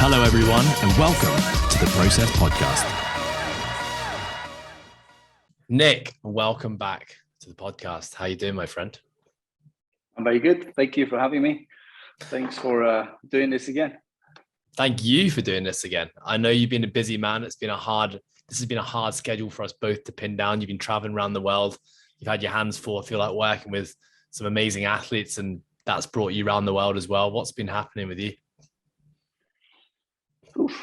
Hello, everyone, and welcome to the Process Podcast. Nick, welcome back to the podcast. How you doing, my friend? I'm very good. Thank you for having me. Thanks for doing this again. Thank you for doing this again. I know you've been a busy man. This has been a hard schedule for us both to pin down. You've been traveling around the world. You've had your hands full. I feel like working with some amazing athletes, and that's brought you around the world as well. What's been happening with you?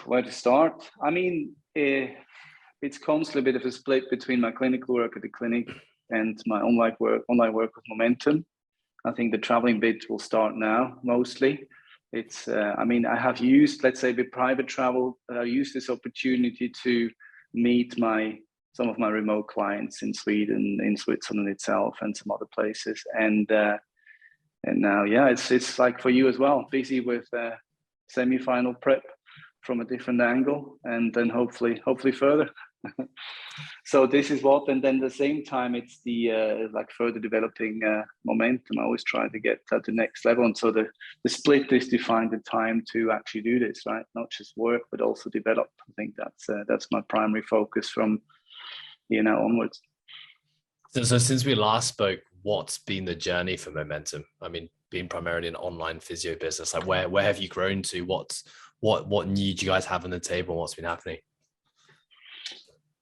Where to start? I mean, it's constantly a bit of a split between my clinical work at the clinic and my online work with Momentum. I think the traveling bit will start now, mostly. It's, I have used, let's say, with private travel, I used this opportunity to meet some of my remote clients in Sweden, in Switzerland itself, and some other places. And now, yeah, it's like for you as well, busy with semi-final prep from a different angle, and then hopefully further. So this is what, and then at the same time, it's the like further developing Momentum. I always try to get to the next level, and so the split is to find the time to actually do this, right? Not just work, but also develop. I think that's my primary focus from here now onwards. So since we last spoke, what's been the journey for Momentum? I mean, being primarily an online physio business, like where have you grown to? What new do you guys have on the table? What's been happening?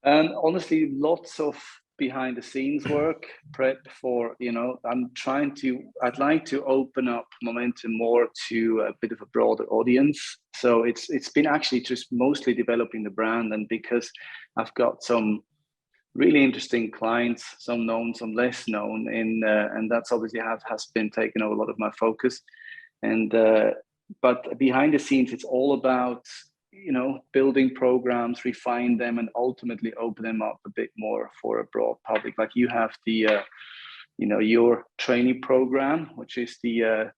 Honestly, lots of behind the scenes work, prep for, I'd like to open up Momentum more to a bit of a broader audience. So it's been actually just mostly developing the brand, and because I've got some really interesting clients, some known, some less known, and that's obviously has been taking over a lot of my focus. And but behind the scenes, it's all about building programs, refine them, and ultimately open them up a bit more for a broad public. Like you have the your training program, which is the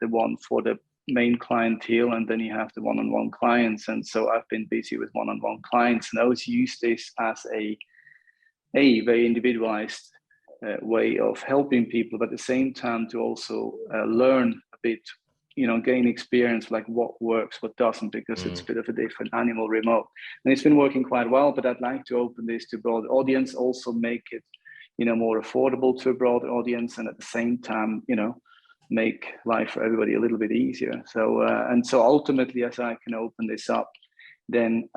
one for the main clientele, and then you have the one-on-one clients. And so I've been busy with one-on-one clients, and I always use this as a very individualized way of helping people, but at the same time to also learn a bit, gain experience, like what works, what doesn't, because it's a bit of a different animal remote. And it's been working quite well, but I'd like to open this to a broad audience, also make it, more affordable to a broad audience, and at the same time, make life for everybody a little bit easier. So, and so ultimately, as I can open this up, then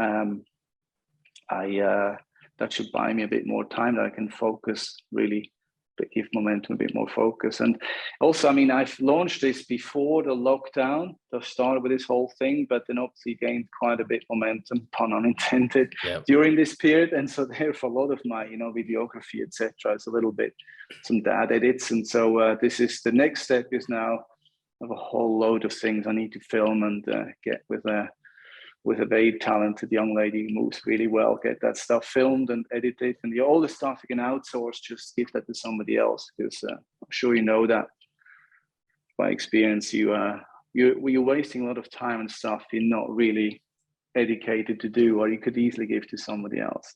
that should buy me a bit more time that I can focus, really give Momentum a bit more focus. And also, I've launched this before the lockdown. I started with this whole thing, but then obviously gained quite a bit momentum, pun unintended, during this period. And so therefore a lot of my, videography, etc., is a little bit some dad edits. And so this is the next step is now of a whole load of things I need to film and get with a very talented young lady who moves really well, get that stuff filmed and edited, and all the stuff you can outsource, just give that to somebody else, because I'm sure you know that by experience, you're wasting a lot of time and stuff you're not really educated to do, or you could easily give to somebody else.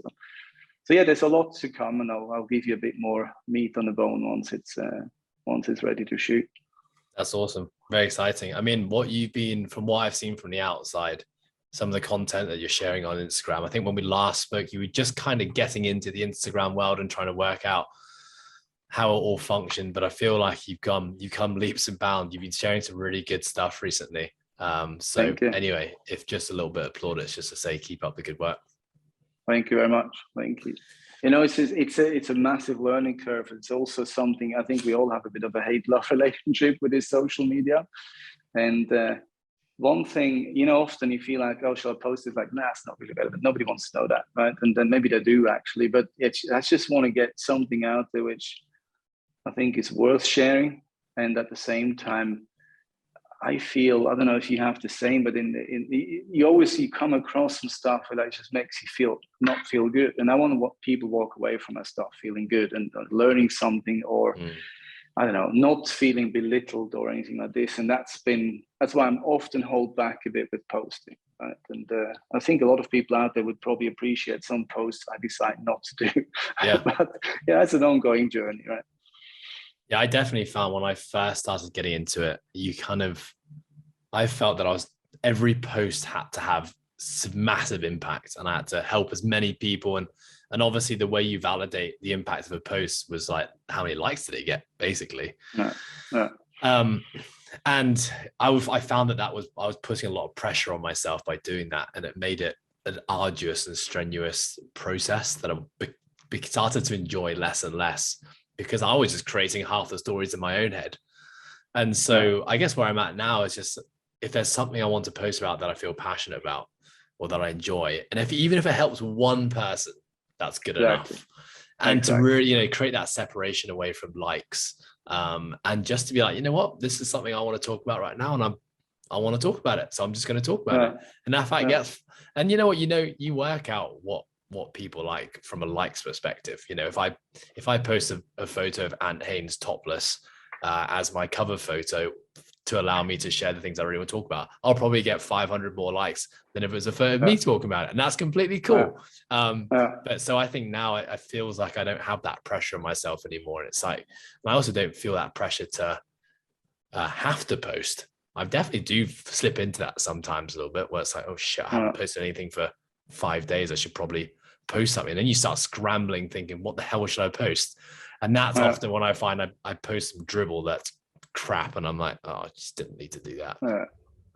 So yeah, there's a lot to come, and I'll give you a bit more meat on the bone once it's ready to shoot. That's awesome. Very exciting. From what I've seen from the outside, some of the content that you're sharing on Instagram. I think when we last spoke, you were just kind of getting into the Instagram world and trying to work out how it all functioned. But I feel like you've come leaps and bounds. You've been sharing some really good stuff recently. So anyway, if just a little bit of plaudits just to say, keep up the good work. Thank you very much. Thank you. It's a massive learning curve. It's also something I think we all have a bit of a hate-love relationship with this social media. And one thing, often you feel like, oh, shall I post it? Like, nah, it's not really relevant. Nobody wants to know that, right? And then maybe they do actually, but I just want to get something out there which I think is worth sharing. And at the same time, I feel, I don't know if you have the same, but you come across some stuff that just makes you not feel good. And I want people walk away from that stuff feeling good and learning something, or I don't know, not feeling belittled or anything like this. And that's why I'm often hold back a bit with posting, right? And I think a lot of people out there would probably appreciate some posts I decide not to do. Yeah. But yeah, it's an ongoing journey, right? Yeah, I definitely found when I first started getting into it, I felt that I was every post had to have massive impact, and I had to help as many people. And obviously the way you validate the impact of a post was like, how many likes did it get, basically. And I found that I was putting a lot of pressure on myself by doing that, and it made it an arduous and strenuous process that I started to enjoy less and less, because I was just creating half the stories in my own head. And so I guess where I'm at now is just, if there's something I want to post about that I feel passionate about or that I enjoy, and even if it helps one person, that's good enough. And to really, create that separation away from likes, and just to be like, you know what, this is something I want to talk about right now, and I want to talk about it, so I'm just going to talk about it. And if I get, and you know what, you work out what people like from a likes perspective. If I post a photo of Ant Haynes topless as my cover photo to allow me to share the things I really want to talk about, I'll probably get 500 more likes than if it was a photo of me talking about it. And that's completely cool. But so I think now it feels like I don't have that pressure on myself anymore. And it's like, I also don't feel that pressure to have to post. I definitely do slip into that sometimes a little bit, where it's like, oh shit, I haven't posted anything for 5 days. I should probably post something. And then you start scrambling thinking, what the hell should I post? And that's often when I find I post some dribble that's crap, and I'm like, oh, I just didn't need to do that.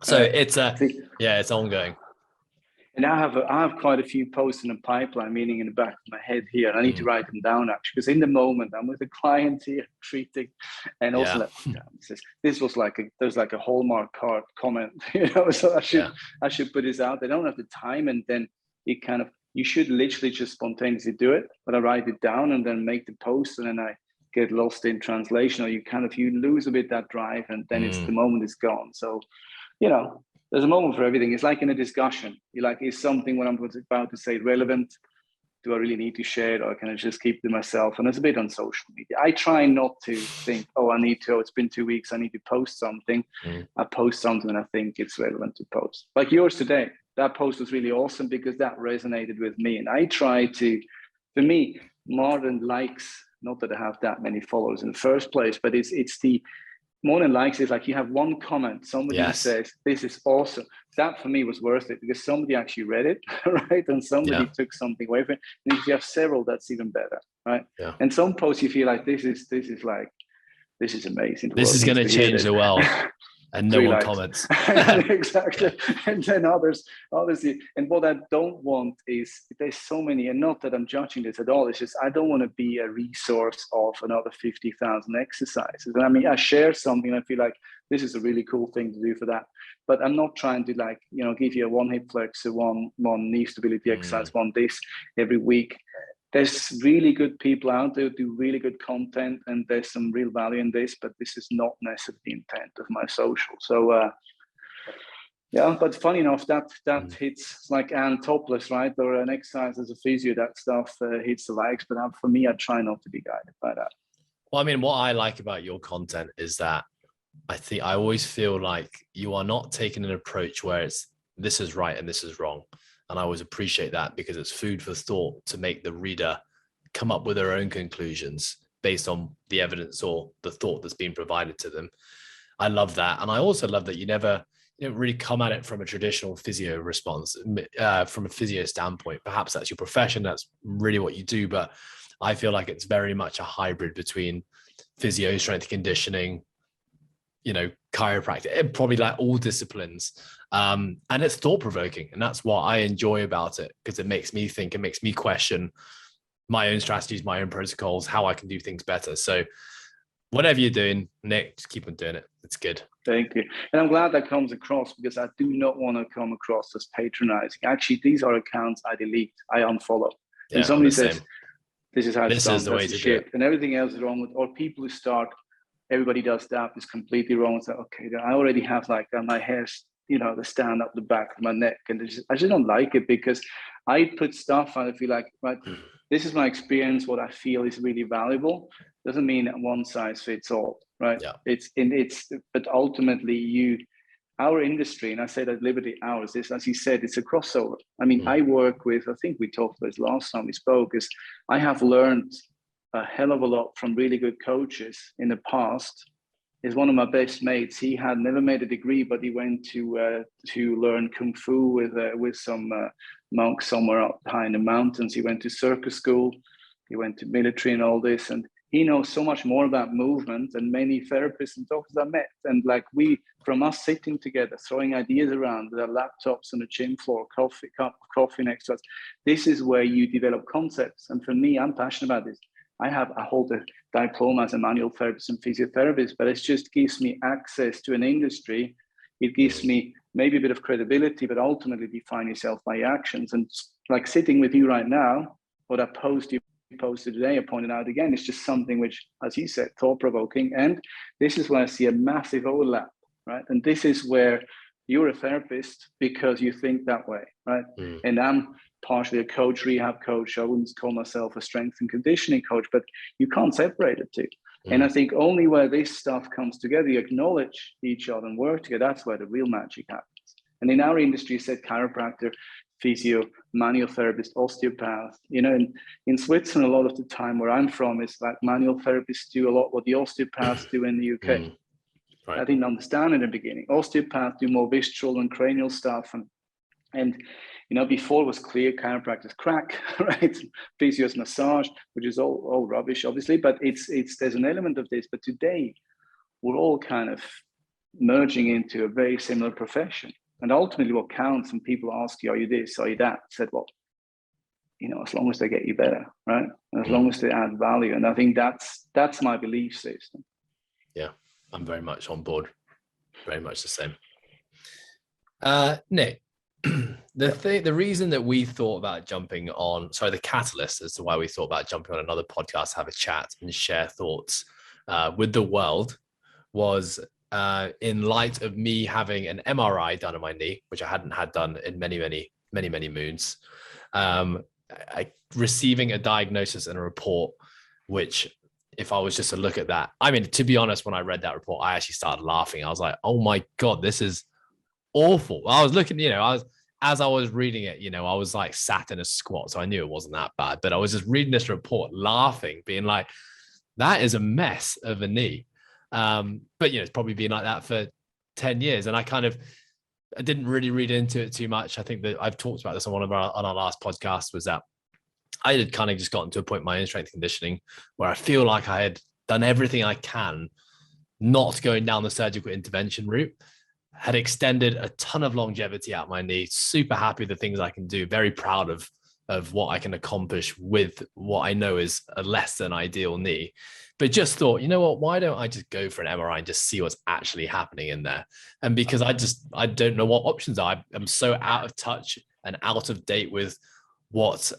So it's it's ongoing. And I have quite a few posts in the pipeline, meaning in the back of my head here. And I need to write them down, actually, because in the moment I'm with a client here treating, and also this was there's like a Hallmark card comment, so I should put this out. I don't have the time, and then you should literally just spontaneously do it, but I write it down and then make the post, and then I get lost in translation, or you lose a bit that drive, and then it's the moment is gone. So, there's a moment for everything. It's like in a discussion. You're like, is something what I'm about to say relevant? Do I really need to share it, or can I just keep it to myself? And it's a bit on social media. I try not to think, it's been 2 weeks, I need to post something. I post something and I think it's relevant to post. Like yours today. That post was really awesome because that resonated with me. And I try to, for me, more than likes, not that I have that many followers in the first place, but it's the more than likes is like you have one comment, somebody says, this is awesome. That for me was worth it because somebody actually read it, right? And somebody took something away from it. And if you have several, that's even better, right? Yeah. And some posts you feel like this is amazing. This is going to change the world. And no one comments. Exactly. And then others, and what I don't want is, there's so many, and not that I'm judging this at all, it's just I don't want to be a resource of another 50,000 exercises. And I mean, I share something, I feel like this is a really cool thing to do for that. But I'm not trying to give you a one hip flexor, one knee stability exercise, one this every week. There's really good people out there who do really good content, and there's some real value in this, but this is not necessarily the intent of my social. So, but funny enough, that hits like Ann topless, right? Or an exercise as a physio, that stuff hits the likes. But for me, I try not to be guided by that. Well, I mean, what I like about your content is that I always feel like you are not taking an approach where it's this is right and this is wrong. And I always appreciate that because it's food for thought to make the reader come up with their own conclusions based on the evidence or the thought that's been provided to them. I love that. And I also love that you don't really come at it from a traditional physio response, from a physio standpoint. Perhaps that's your profession. That's really what you do. But I feel like it's very much a hybrid between physio, strength conditioning, chiropractic, probably like all disciplines. And it's thought-provoking. And that's what I enjoy about it, because it makes me think, it makes me question my own strategies, my own protocols, how I can do things better. So whatever you're doing, Nick, just keep on doing it. It's good. Thank you. And I'm glad that comes across, because I do not want to come across as patronizing. Actually, these are accounts I delete, I unfollow. Yeah, and somebody says, this is how it's done, the way to do it. And everything else is wrong with, or people who start, everybody does that, is completely wrong. It's like, okay, I already have my hair, the stand up the back of my neck. And I just don't like it, because I put stuff and I feel like, right, this is my experience, what I feel is really valuable. Doesn't mean one size fits all, right? Yeah. But ultimately our industry, and I say that Liberty ours, is, as you said, it's a crossover. I mean, I work with, I think we talked about this last time we spoke, is I have learned a hell of a lot from really good coaches in the past, is one of my best mates. He had never made a degree, but he went to learn kung fu with some monks somewhere up high in the mountains. He went to circus school, he went to military and all this, and he knows so much more about movement than many therapists and doctors I met. And like from us sitting together, throwing ideas around with our laptops on the gym floor, cup of coffee next to us, this is where you develop concepts. And for me, I'm passionate about this. I hold a diploma as a manual therapist and physiotherapist, but it just gives me access to an industry. It gives me maybe a bit of credibility, but ultimately define yourself by your actions. And like sitting with you right now, or that post you posted today, I pointed out again, it's just something which, as you said, thought-provoking. And this is where I see a massive overlap, right? And this is where you're a therapist because you think that way, right? And I'm partially a coach, rehab coach. I wouldn't call myself a strength and conditioning coach, but you can't separate the two. And I think only where this stuff comes together, you acknowledge each other and work together, that's where the real magic happens. And in our industry, you said chiropractor, physio, manual therapist, osteopath. You know, in Switzerland, a lot of the time where I'm from, is like manual therapists do a lot what the osteopaths do in the UK. Right. I didn't understand in the beginning. Osteopaths do more visceral and cranial stuff. And you know, before it was clear chiropractors crack, right? Physio's massage, which is all rubbish, obviously, but there's an element of this. But today, we're all kind of merging into a very similar profession. And ultimately what counts when people ask you, are you this, are you that? I said, well, you know, as long as they get you better, right? And as long as they add value. And I think that's my belief system. Yeah, I'm very much on board. Very much the same. Nick, the reason that we thought about the catalyst as to why we thought about jumping on another podcast, have a chat and share thoughts with the world was in light of me having an MRI done on my knee, which I hadn't had done in many moons, receiving a diagnosis and a report, which if I was just to look at that, I mean, to be honest, when I read that report, I actually started laughing. I was like, oh my God, this is awful. I was looking, as I was reading it, I was like sat in a squat. So I knew it wasn't that bad, but I was just reading this report, laughing, being like, that is a mess of a knee. But it's probably been like that for 10 years. And I didn't really read into it too much. I think that I've talked about this on our last podcast, was that I had kind of just gotten to a point in my own strength conditioning where I feel like I had done everything I can, not going down the surgical intervention route, had extended a ton of longevity out my knee, super happy with the things I can do, very proud of what I can accomplish with what I know is a less than ideal knee. But just thought, you know what, why don't I just go for an MRI and just see what's actually happening in there? And because I don't know what options are. I'm so out of touch and out of date with what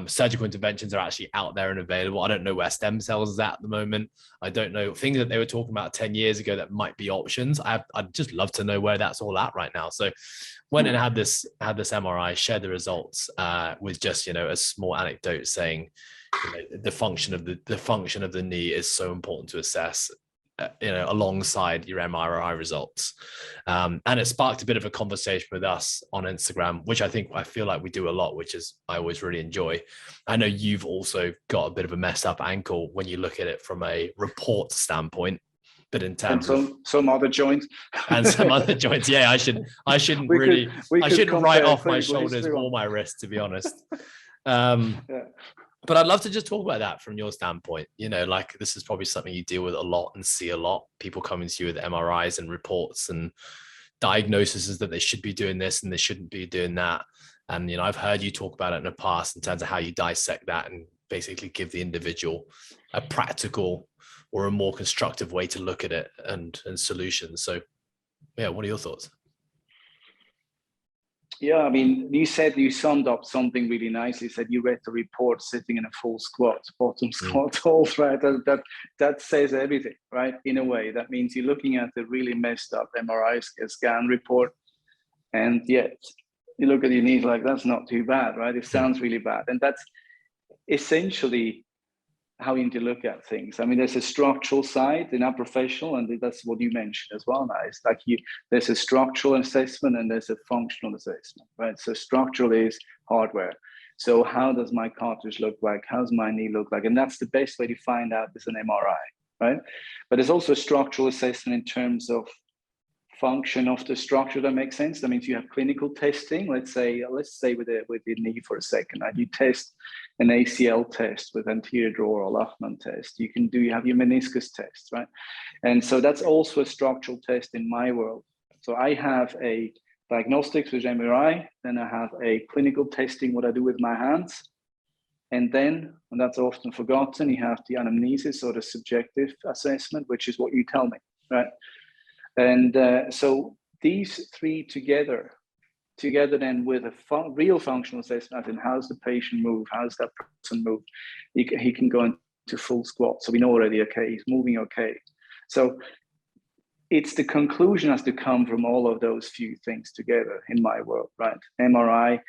surgical interventions are actually out there and available. I don't know where stem cells is at the moment. I don't know things that they were talking about 10 years ago that might be options. I'd just love to know where that's all at right now. So went and had this MRI, shared the results with just, a small anecdote saying, the function of the knee is so important to assess, alongside your MRI results. And it sparked a bit of a conversation with us on Instagram, which I feel like we do a lot, which is I always really enjoy. I know you've also got a bit of a messed up ankle when you look at it from a report standpoint, but in terms of some other joints and some other joints. Yeah, I shouldn't write off my shoulders or my wrists, to be honest. But I'd love to just talk about that from your standpoint. Like this is probably something you deal with a lot and see a lot. People coming to you with MRIs and reports and diagnoses that they should be doing this and they shouldn't be doing that. And, I've heard you talk about it in the past in terms of how you dissect that and basically give the individual a practical or a more constructive way to look at it and solutions. So yeah, what are your thoughts? Yeah, I mean, you summed up something really nicely. You said you read the report sitting in a full squat, bottom squat hold, right? That says everything, right? In a way, that means you're looking at the really messed up MRI scan report, and yet you look at your knees like, that's not too bad, right? It sounds really bad. And that's essentially how you need to look at things. I mean, there's a structural side in our professional, and that's what you mentioned as well. Now, it's like there's a structural assessment and there's a functional assessment, right? So structural is hardware. So how does my cartilage look like? How's my knee look like? And that's the best way to find out is an MRI, right? But there's also a structural assessment in terms of function of the structure. That makes sense. That means you have clinical testing. Let's say with the knee for a second, right? You test an ACL test with anterior drawer or Lachman test. You have your meniscus test, right? And so that's also a structural test in my world. So I have a diagnostics with MRI, then I have a clinical testing, what I do with my hands. And then, and that's often forgotten, you have the anamnesis or the subjective assessment, which is what you tell me, right? And so these three together then with a real functional assessment, as in how's the patient move, how's that person move, he can go into full squat. So we know already, okay, he's moving okay. So it's the conclusion has to come from all of those few things together in my world, right? MRI,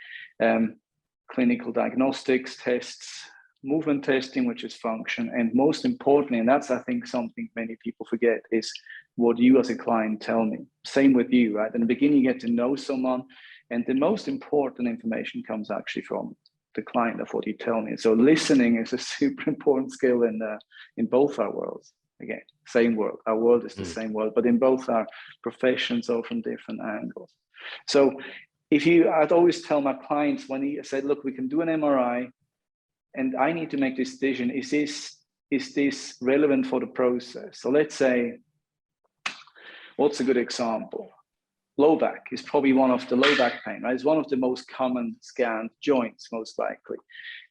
clinical diagnostics tests, movement testing, which is function, and most importantly, and that's I think something many people forget, is what you as a client tell me. Same with you, right? In the beginning, you get to know someone, and the most important information comes actually from the client of what you tell me. So listening is a super important skill in both our worlds. Again, same world. Our world is the same world, but in both our professions or from different angles. So I'd always tell my clients when he said, look, we can do an MRI and I need to make this decision. Is this relevant for the process? So let's say, what's a good example? Low back is probably one of the low back pain, right? It's one of the most common scanned joints, most likely.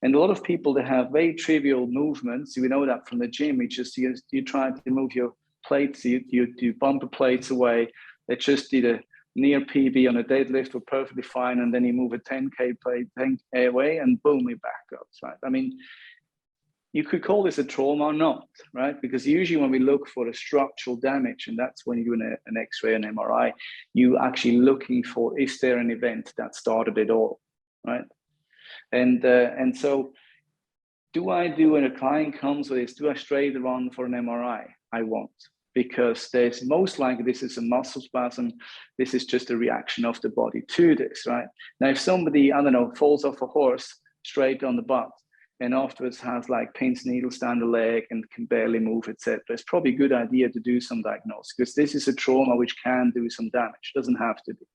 And a lot of people that have very trivial movements, we know that from the gym, you try to move your plates, you bumper plates away. They just did a near PB on a deadlift, were perfectly fine, and then you move a 10K plate away and boom, it back goes, right? I mean, you could call this a trauma or not, right? Because usually when we look for a structural damage, and that's when you're doing an X-ray, an MRI, you actually looking for, is there an event that started it all, right? And so do I do, when a client comes with this, do I straight run for an MRI? I won't, because there's most likely this is a muscle spasm. This is just a reaction of the body to this, right? Now, if somebody, I don't know, falls off a horse straight on the butt, and afterwards has like pins, needles down the leg and can barely move, etc., it's probably a good idea to do some diagnosis, because this is a trauma which can do some damage, doesn't have to be.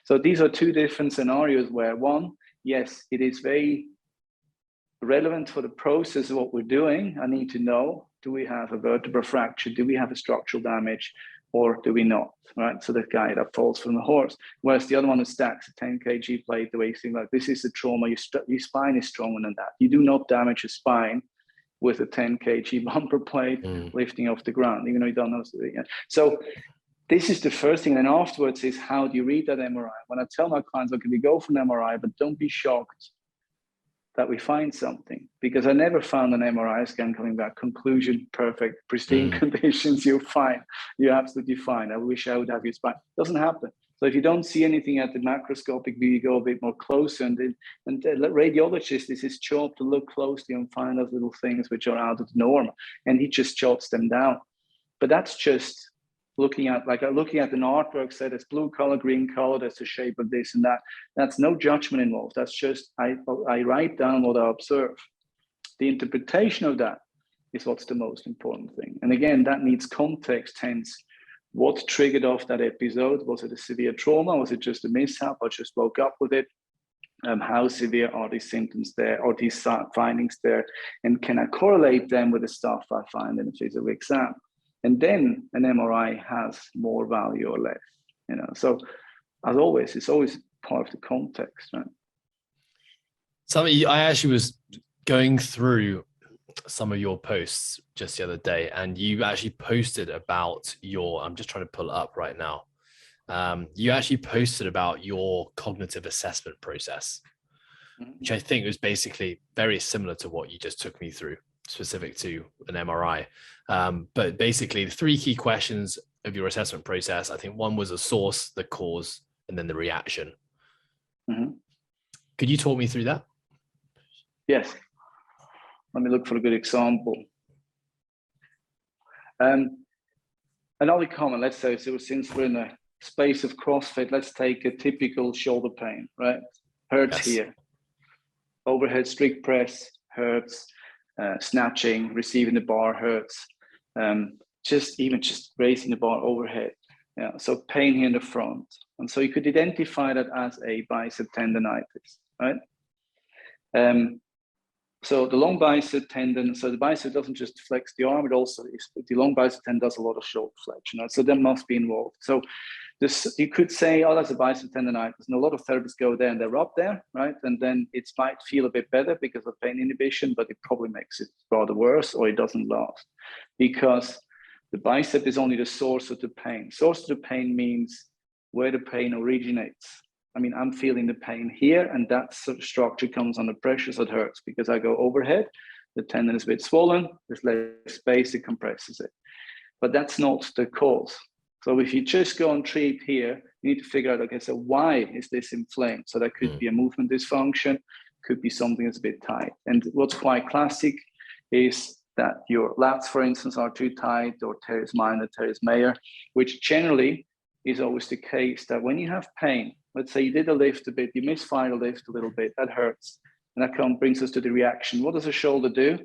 So these are two different scenarios where one, yes, it is very relevant for the process of what we're doing. I need to know, do we have a vertebral fracture? Do we have a structural damage? Or do we not, right? So the guy that falls from the horse, whereas the other one who stacks a 10 kg plate, the way you think like this is a trauma, your spine is stronger than that. You do not damage a spine with a 10 kg bumper plate lifting off the ground, even though you don't know. So this is the first thing. And then afterwards is, how do you read that MRI? When I tell my clients, okay, we go for an MRI, but don't be shocked that we find something, because I never found an MRI scan coming back, conclusion, perfect, pristine conditions, you're fine, you're absolutely fine. I wish I would have your spine. Doesn't happen. So if you don't see anything at the macroscopic view, you go a bit more closer, and the radiologist is his job to look closely and find those little things which are out of the norm, and he just jots them down. But that's just looking at an artwork, said it's blue color, green color, that's the shape of this and that. That's no judgment involved. That's just, I write down what I observe. The interpretation of that is what's the most important thing. And again, that needs context, hence what triggered off that episode. Was it a severe trauma? Was it just a mishap? I just woke up with it. How severe are these symptoms there, or these findings there? And can I correlate them with the stuff I find in a physical exam? And then an MRI has more value or less, So as always, it's always part of the context, right? I actually was going through some of your posts just the other day, and you actually posted about I'm just trying to pull it up right now. You actually posted about your cognitive assessment process, which I think was basically very similar to what you just took me through, specific to an MRI. But basically the three key questions of your assessment process, I think one was the source, the cause, and then the reaction. Could you talk me through that? Yes. Let me look for a good example. Another common, let's say, so since we're in the space of CrossFit, let's take a typical shoulder pain, right? Hurts here. Overhead strict press hurts. Snatching, receiving the bar hurts. just raising the bar overhead. Yeah, so pain here in the front. And so you could identify that as a bicep tendonitis, right? So the long bicep tendon, so the bicep doesn't just flex the arm, it also is, the long bicep tendon does a lot of shoulder flexion, right? So that must be involved. So this, you could say, oh, that's a bicep tendonitis. And a lot of therapists go there and they're up there, right? And then it might feel a bit better because of pain inhibition, but it probably makes it rather worse, or it doesn't last, because the bicep is only the source of the pain. Source of the pain means where the pain originates. I mean, I'm feeling the pain here, and that structure comes under pressure, so it hurts because I go overhead, the tendon is a bit swollen, there's less space, it compresses it. But that's not the cause. So if you just go and treat here, you need to figure out, okay, so why is this inflamed? So that could be a movement dysfunction, could be something that's a bit tight. And what's quite classic is that your lats, for instance, are too tight, or teres minor, teres major, which generally is always the case that when you have pain, let's say you did a lift a bit, you misfired a lift a little bit, that hurts. And that brings us to the reaction. What does a shoulder do?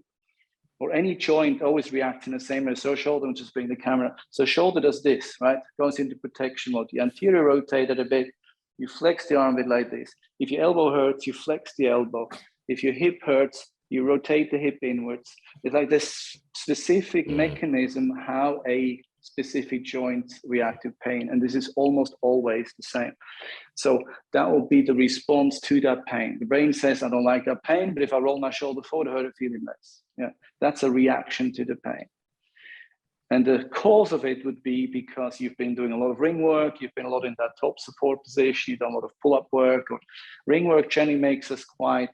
Or any joint always reacts in the same way. So shoulder, I'm just bring the camera. So shoulder does this, right? Goes into protection mode. You anterior rotate it a bit. You flex the arm a bit like this. If your elbow hurts, you flex the elbow. If your hip hurts, you rotate the hip inwards. It's like this specific mechanism how a specific joint react to pain. And this is almost always the same. So that will be the response to that pain. The brain says, I don't like that pain, but if I roll my shoulder forward, I hurt it feeling less. Yeah, that's a reaction to the pain. And the cause of it would be because you've been doing a lot of ring work, you've been a lot in that top support position, you've done a lot of pull-up work, or ring work generally makes us quite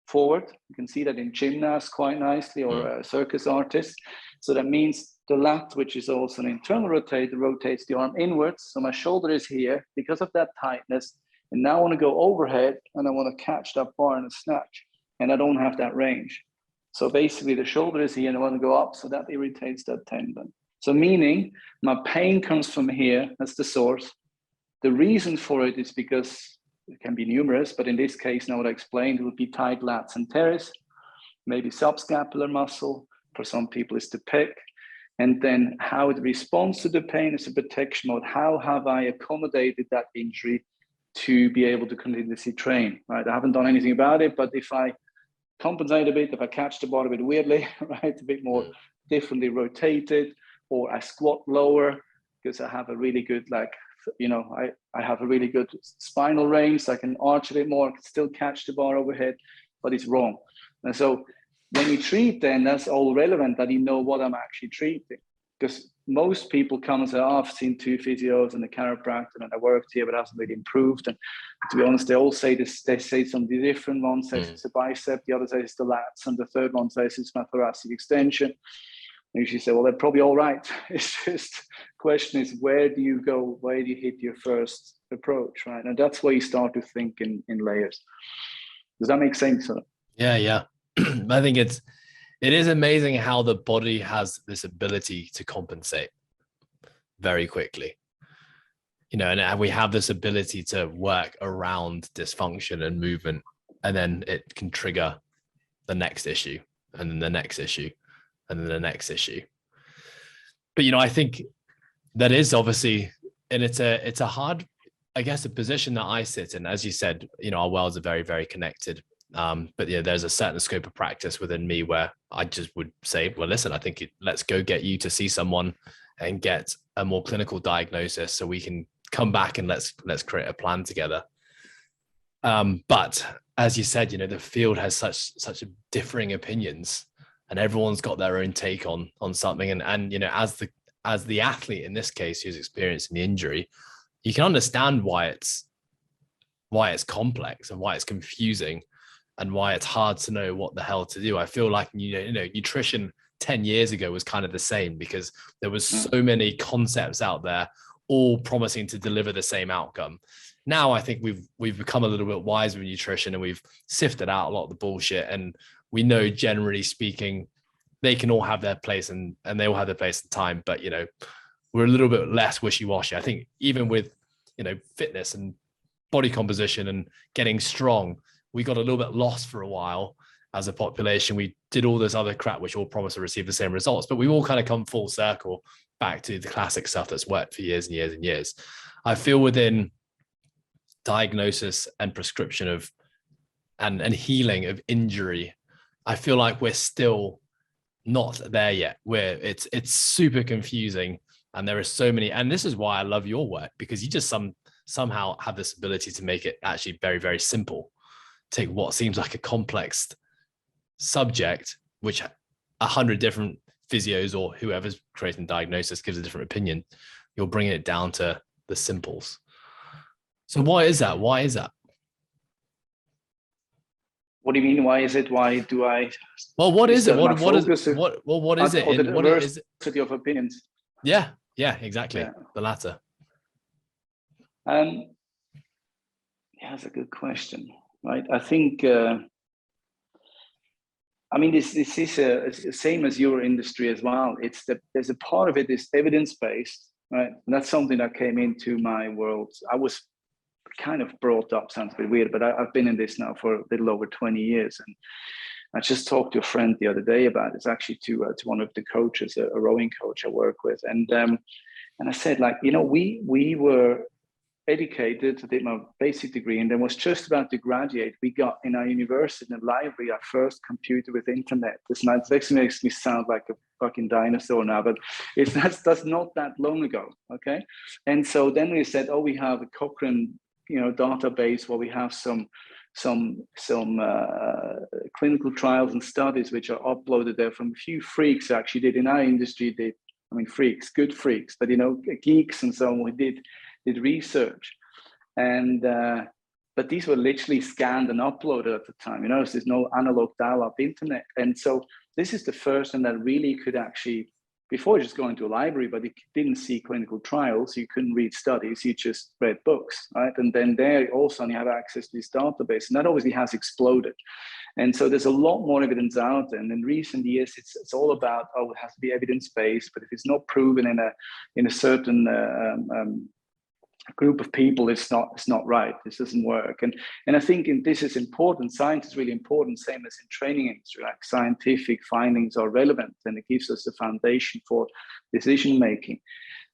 forward. You can see that in gymnasts quite nicely, or circus artists. So that means the lat, which is also an internal rotator, rotates the arm inwards. So my shoulder is here because of that tightness. And now I want to go overhead and I want to catch that bar in a snatch. And I don't have that range. So basically the shoulder is here and I want to go up. So that irritates that tendon. So meaning my pain comes from here. That's the source. The reason for it is because it can be numerous, but in this case, now what I explained, it would be tight lats and teres, maybe subscapular muscle. For some people, it's the pec. And then how it responds to the pain is a protection mode. How have I accommodated that injury to be able to continuously train, right? I haven't done anything about it, but if I compensate a bit, if I catch the bar a bit weirdly, right, a bit more differently rotated, or I squat lower because I have a really good, like, you know, I have a really good spinal range, so I can arch a bit more, I can still catch the bar overhead, but it's wrong. And so when you treat, then that's all relevant that you know what I'm actually treating. Because most people come and say, oh, I've seen 2 physios and a chiropractor and I worked here, but it hasn't really improved. And to be honest, they all say this, they say something different. One says it's a bicep, the other says it's the lats, and the third one says it's my thoracic extension. I usually say, well, they're probably all right. It's just the question is, where do you go? Where do you hit your first approach, right? And that's where you start to think in layers. Does that make sense? Yeah. I think it is amazing how the body has this ability to compensate very quickly, you know, and we have this ability to work around dysfunction and movement, and then it can trigger the next issue, and then the next issue, and then the next issue. But, you know, I think that is obviously, and it's a hard, I guess, a position that I sit in. As you said, you know, our worlds are very, very connected. But yeah, there's a certain scope of practice within me where I just would say, well, listen, I think let's go get you to see someone and get a more clinical diagnosis so we can come back and let's create a plan together. But as you said, you know, the field has such differing opinions, and everyone's got their own take on something. And you know, as the athlete in this case who's experiencing the injury, you can understand why it's complex and why it's confusing, and why it's hard to know what the hell to do. I feel like, you know, nutrition 10 years ago was kind of the same, because there was so many concepts out there all promising to deliver the same outcome. Now, I think we've become a little bit wiser with nutrition, and we've sifted out a lot of the bullshit. And we know, generally speaking, they can all have their place and they all have their place and time. But, you know, we're a little bit less wishy-washy. I think even with, you know, fitness and body composition and getting strong, we got a little bit lost for a while, as a population. We did all this other crap, which all promise to receive the same results, but we all kind of come full circle back to the classic stuff that's worked for years and years and years. I feel within diagnosis and prescription of and healing of injury, I feel like we're still not there yet, where it's super confusing, and there are so many, and this is why I love your work, because you just somehow have this ability to make it actually very, very simple. Take what seems like a complex subject, which 100 different physios or whoever's creating diagnosis gives a different opinion, you're bringing it down to the simples. So why is that? Why is that? What do you mean? Why is it? Why do I? Well, what is it? What is it? What is it? The diversity of opinions. Yeah, exactly. Yeah. The latter. Yeah, that's a good question, right? I think. I mean, this is the same as your industry as well. There's a part of it is evidence-based, right? And that's something that came into my world. I was kind of brought up, sounds a bit weird, but I've been in this now for a little over 20 years. And I just talked to a friend the other day about it. It's actually to one of the coaches, a rowing coach I work with. And I said, like, you know, we were educated, I did my basic degree, and then was just about to graduate. We got in our university, in the library, our first computer with internet. This actually makes me sound like a fucking dinosaur now, but that's not that long ago, okay? And so then we said, oh, we have a Cochrane, database where we have some clinical trials and studies which are uploaded there from a few freaks actually did in our industry. Freaks, good freaks, but geeks and so on. We did research, and but these were literally scanned and uploaded at the time. There's no analog dial-up internet, and so this is the first one that really could actually, before just going to a library, but you didn't see clinical trials, you couldn't read studies, you just read books, right? And then there also you have access to this database, and that obviously has exploded. And so there's a lot more evidence out there. And in recent years, it's all about, it has to be evidence-based, but if it's not proven in a certain group of people, it's not right. This doesn't work. And I think this is important. Science is really important, same as in training industry. Like, scientific findings are relevant, and it gives us the foundation for decision making.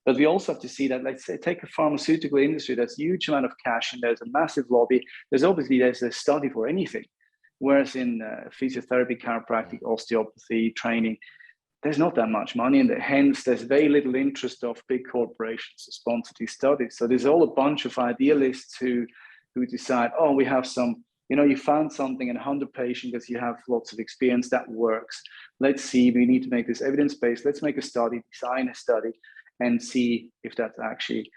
But we also have to see that, let's say, take a pharmaceutical industry, there's a huge amount of cash and there's a massive lobby. There's a study for anything. Whereas in physiotherapy, chiropractic, osteopathy, training, there's not that much money in there. Hence, there's very little interest of big corporations to sponsor these studies. So there's all a bunch of idealists who decide, we have some, you found something in 100 patients because you have lots of experience that works. Let's see, we need to make this evidence-based. Let's make a study, design a study, and see if that's actually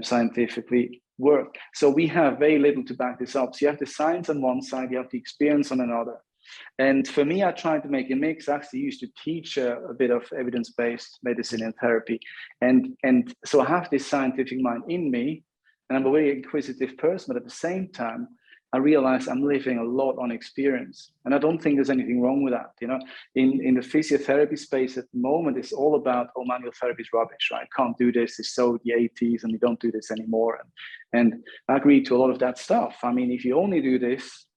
scientifically work. So we have very little to back this up. So you have the science on one side, you have the experience on another. And for me, I tried to make a mix. I actually used to teach a bit of evidence-based medicine and therapy. And so I have this scientific mind in me, and I'm a very inquisitive person, but at the same time, I realize I'm living a lot on experience. And I don't think there's anything wrong with that. In the physiotherapy space at the moment, it's all about, manual therapy is rubbish, right? Can't do this. It's so the 80s and we don't do this anymore. And I agree to a lot of that stuff. I mean, if you only do this,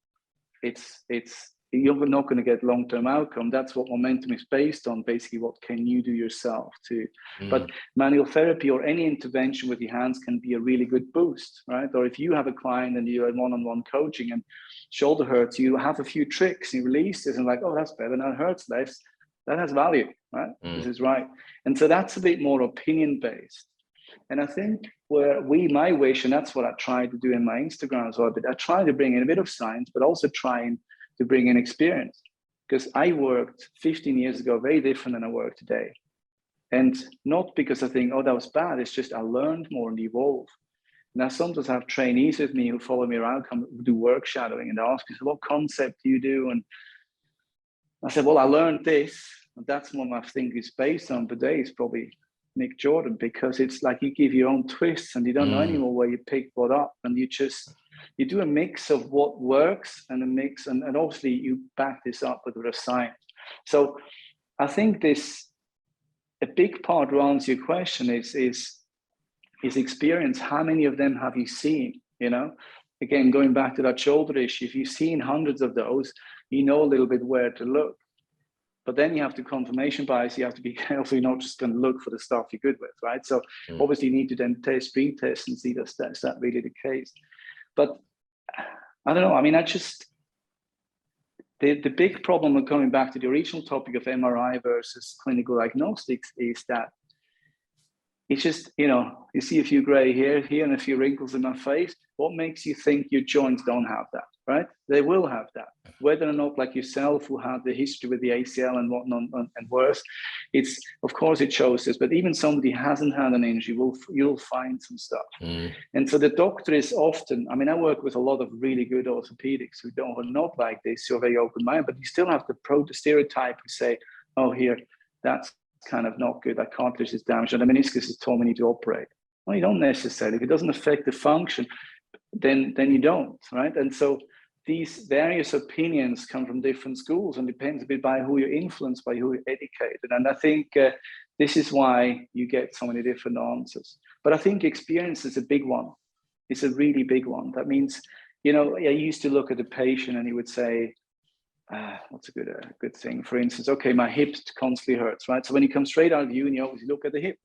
you're not going to get long-term outcome. That's what momentum is based on. Basically, what can you do yourself too? But manual therapy or any intervention with your hands can be a really good boost, right? Or if you have a client and you're in one-on-one coaching and shoulder hurts, you have a few tricks, you release this and like, that's better, now it hurts less. That has value, right? This is right. And so that's a bit more opinion-based. And I think my wish, and that's what I try to do in my Instagram as well, but I try to bring in a bit of science, but also trying to bring in experience, because I worked 15 years ago very different than I work today. And not because I think, that was bad. It's just I learned more and evolved. Now, sometimes I have trainees with me who follow me around, come do work shadowing, and they ask me, what concept do you do? And I said, I learned this. And that's what I think is based on today is probably Nik Jordan, because it's like you give your own twists and you don't know anymore where you pick what up, and you do a mix of what works and a mix, and obviously you back this up with a science. So I think a big part to answer your question is experience. How many of them have you seen? again, going back to that shoulder issue, if you've seen hundreds of those, you know a little bit where to look. But then you have the confirmation bias. You have to be careful. You're not just going to look for the stuff you're good with, right? So obviously you need to then screen test and see is that really the case. But I don't know. I mean, the big problem of coming back to the original topic of MRI versus clinical diagnostics is that it's just, you see a few gray hair here and a few wrinkles in my face. What makes you think your joints don't have that, right? They will have that. Whether or not, like yourself, who had the history with the ACL and whatnot and worse, it's, of course it shows this, but even somebody who hasn't had an injury, you'll find some stuff. And so the doctor is often, I mean, I work with a lot of really good orthopedics who are not like this, who are very open-minded, but you still have the stereotype who say, oh, here, that's kind of not good, that cartilage is damaged, and the meniscus is torn, we need to operate. Well, you don't necessarily. If it doesn't affect the function, then you don't, right? And so these various opinions come from different schools and depends a bit by who you're influenced, by who you're educated. And I think this is why you get so many different answers. But I think experience is a big one. It's a really big one. That means, I used to look at the patient and he would say, what's a good thing? For instance, okay, my hip constantly hurts, right? So when you come straight out of uni, you obviously look at the hip,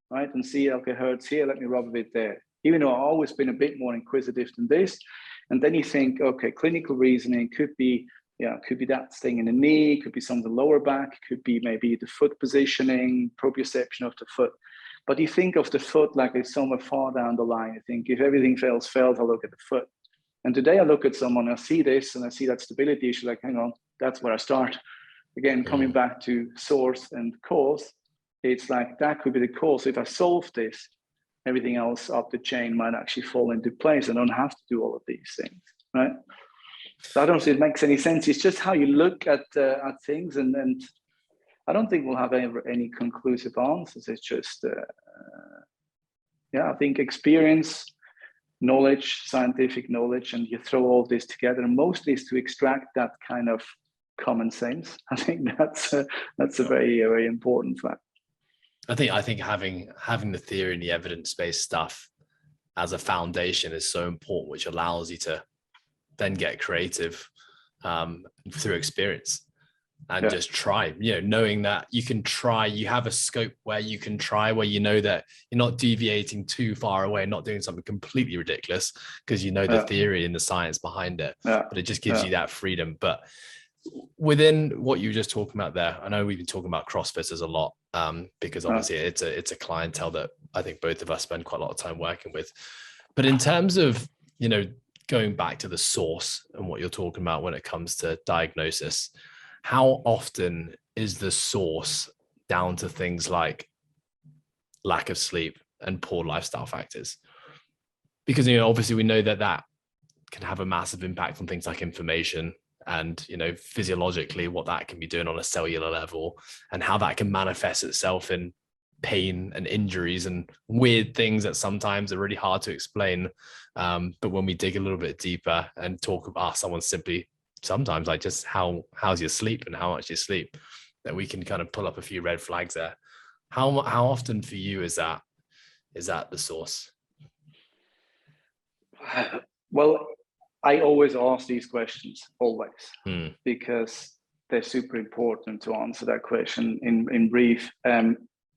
right? And see, okay, it hurts here, let me rub a bit there. Even though I've always been a bit more inquisitive than this. And then you think, okay, clinical reasoning could be that thing in the knee, could be some of the lower back, could be maybe the foot positioning, proprioception of the foot. But you think of the foot like it's somewhere far down the line. You think if everything fails, I'll look at the foot. And today I look at someone, I see this and I see that stability issue, like, hang on, that's where I start. Again, coming back to source and cause, it's like that could be the cause. If I solve this, everything else up the chain might actually fall into place. I don't have to do all of these things, right? So I don't see it makes any sense. It's just how you look at things, and I don't think we'll have ever any conclusive answers. It's just, I think experience, knowledge, scientific knowledge, and you throw all this together. And mostly is to extract that kind of common sense. I think that's a very, very important fact. I think having the theory and the evidence-based stuff as a foundation is so important, which allows you to then get creative through experience and just try, knowing that you can try, you have a scope where you can try, where you know that you're not deviating too far away, not doing something completely ridiculous because the theory and the science behind it, but it just gives you that freedom. But within what you were just talking about there, I know we've been talking about CrossFitters a lot because obviously it's a clientele that I think both of us spend quite a lot of time working with. But in terms of, going back to the source and what you're talking about when it comes to diagnosis, how often is the source down to things like lack of sleep and poor lifestyle factors? Because, obviously we know that can have a massive impact on things like inflammation and, physiologically what that can be doing on a cellular level and how that can manifest itself in pain and injuries and weird things that sometimes are really hard to explain. But when we dig a little bit deeper and talk about someone simply, sometimes like just how's your sleep and how much you sleep, that we can kind of pull up a few red flags there. How often for you is that the source? Well, I always ask these questions, always, because they're super important to answer that question in brief.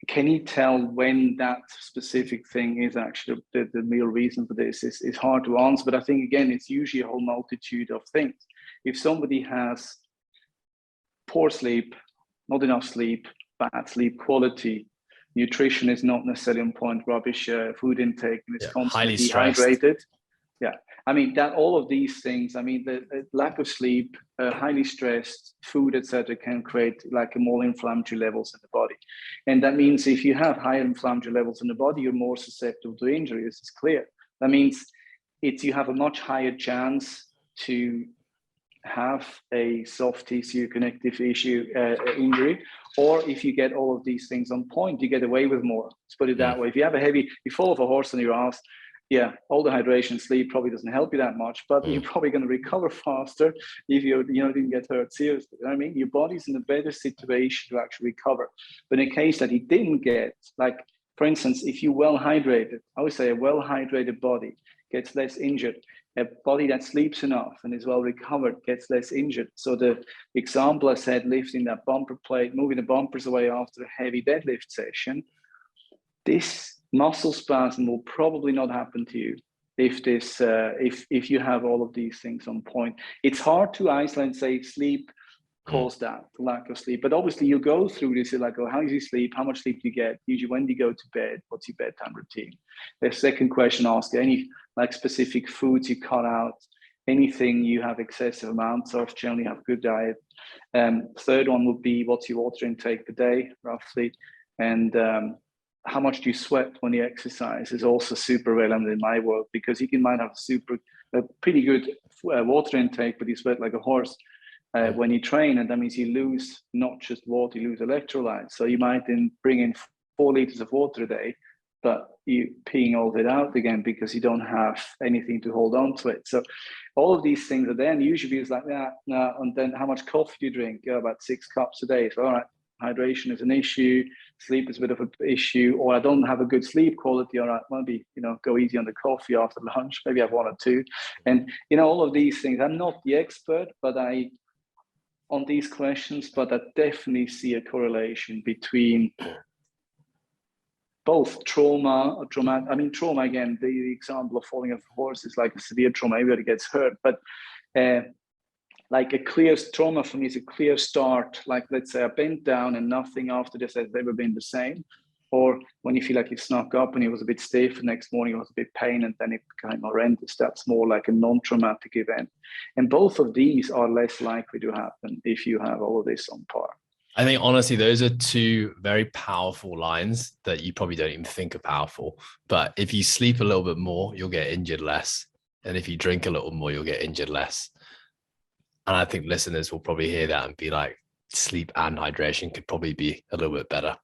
Can you tell when that specific thing is actually the real reason for this? Is hard to answer, but I think, again, it's usually a whole multitude of things. If somebody has poor sleep, not enough sleep, bad sleep quality, nutrition is not necessarily on point, rubbish food intake, and it's constantly dehydrated. Yeah, I mean, that all of these things, I mean, the lack of sleep, highly stressed, food, etc., can create like more inflammatory levels in the body. And that means if you have higher inflammatory levels in the body, you're more susceptible to injury. This is clear. That means you have a much higher chance to have a soft tissue connective issue injury, or if you get all of these things on point, you get away with more. Let's put it that way. If you have you fall off a horse on your ass, all the hydration, sleep probably doesn't help you that much, but you're probably going to recover faster if you didn't get hurt seriously. You know what I mean? Your body's in a better situation to actually recover. But in a case that you didn't get, like, for instance, if you're well hydrated, I would say a well hydrated body gets less injured. a body that sleeps enough and is well recovered gets less injured. So the example I said, lifting that bumper plate, moving the bumpers away after a heavy deadlift session, this muscle spasm will probably not happen to you if you have all of these things on point. It's hard to isolate and say sleep caused that, lack of sleep. But obviously you go through this, you're like, oh, how do you sleep? How much sleep do you get? Usually when do you go to bed? What's your bedtime routine? The second question, ask any like specific foods you cut out, anything you have excessive amounts of, generally have good diet. Third one would be, what's your water intake per day, roughly? And how much do you sweat when you exercise is also super relevant in my work, because you might have a pretty good water intake, but you sweat like a horse. When you train, and that means you lose not just water, you lose electrolytes. So you might then bring in 4 liters of water a day, but you peeing all of it out again because you don't have anything to hold on to it. So all of these things are there, and usually it's like, nah. And then how much coffee do you drink? About 6 cups a day. So all right, hydration is an issue, sleep is a bit of an issue, or I don't have a good sleep quality. All right, maybe, go easy on the coffee after lunch, maybe have 1 or 2. And, all of these things, I'm not the expert, but on these questions, but I definitely see a correlation between both trauma, again, the example of falling off a horse is like a severe trauma, everybody gets hurt, but like a clear trauma for me is a clear start. Like, let's say I bent down and nothing after this has ever been the same. Or when you feel like you snuck up and it was a bit stiff, the next morning it was a bit pain and then it became horrendous. That's more like a non-traumatic event. And both of these are less likely to happen if you have all of this on par. I think, honestly, those are 2 very powerful lines that you probably don't even think are powerful. But if you sleep a little bit more, you'll get injured less. And if you drink a little more, you'll get injured less. And I think listeners will probably hear that and be like, sleep and hydration could probably be a little bit better.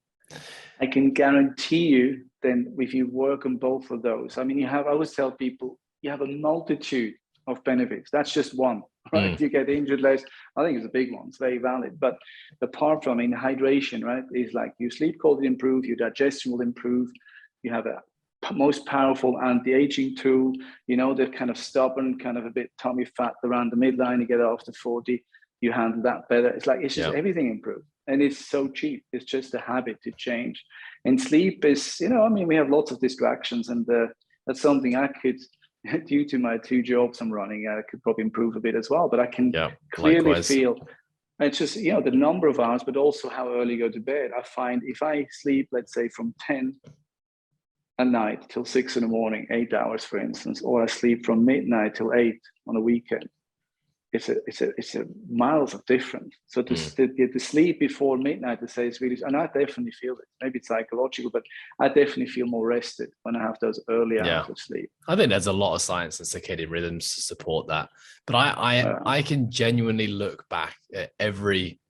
I can guarantee you then if you work on both of those, I always tell people you have a multitude of benefits. That's just one, right? You get injured less. I think it's a big one. It's very valid. But apart from hydration, right, is like your sleep quality improve, your digestion will improve. You have a most powerful anti-aging tool, the kind of stubborn, kind of a bit tummy fat around the midline, you get after 40, you handle that better. It's just everything improved. And it's so cheap. It's just a habit to change. And sleep is, we have lots of distractions, and that's something I could, due to my 2 jobs I'm running, I could probably improve a bit as well. But I can clearly feel it's just, the number of hours, but also how early you go to bed. I find if I sleep, let's say from 10 at night till 6 in the morning, 8 hours, for instance, or I sleep from midnight till 8 on a weekend, it's a miles of difference. So the sleep before midnight, to say, is really, and I definitely feel it. Maybe it's psychological, but I definitely feel more rested when I have those early hours of sleep. I think there's a lot of science and circadian rhythms to support that. But I can genuinely look back at every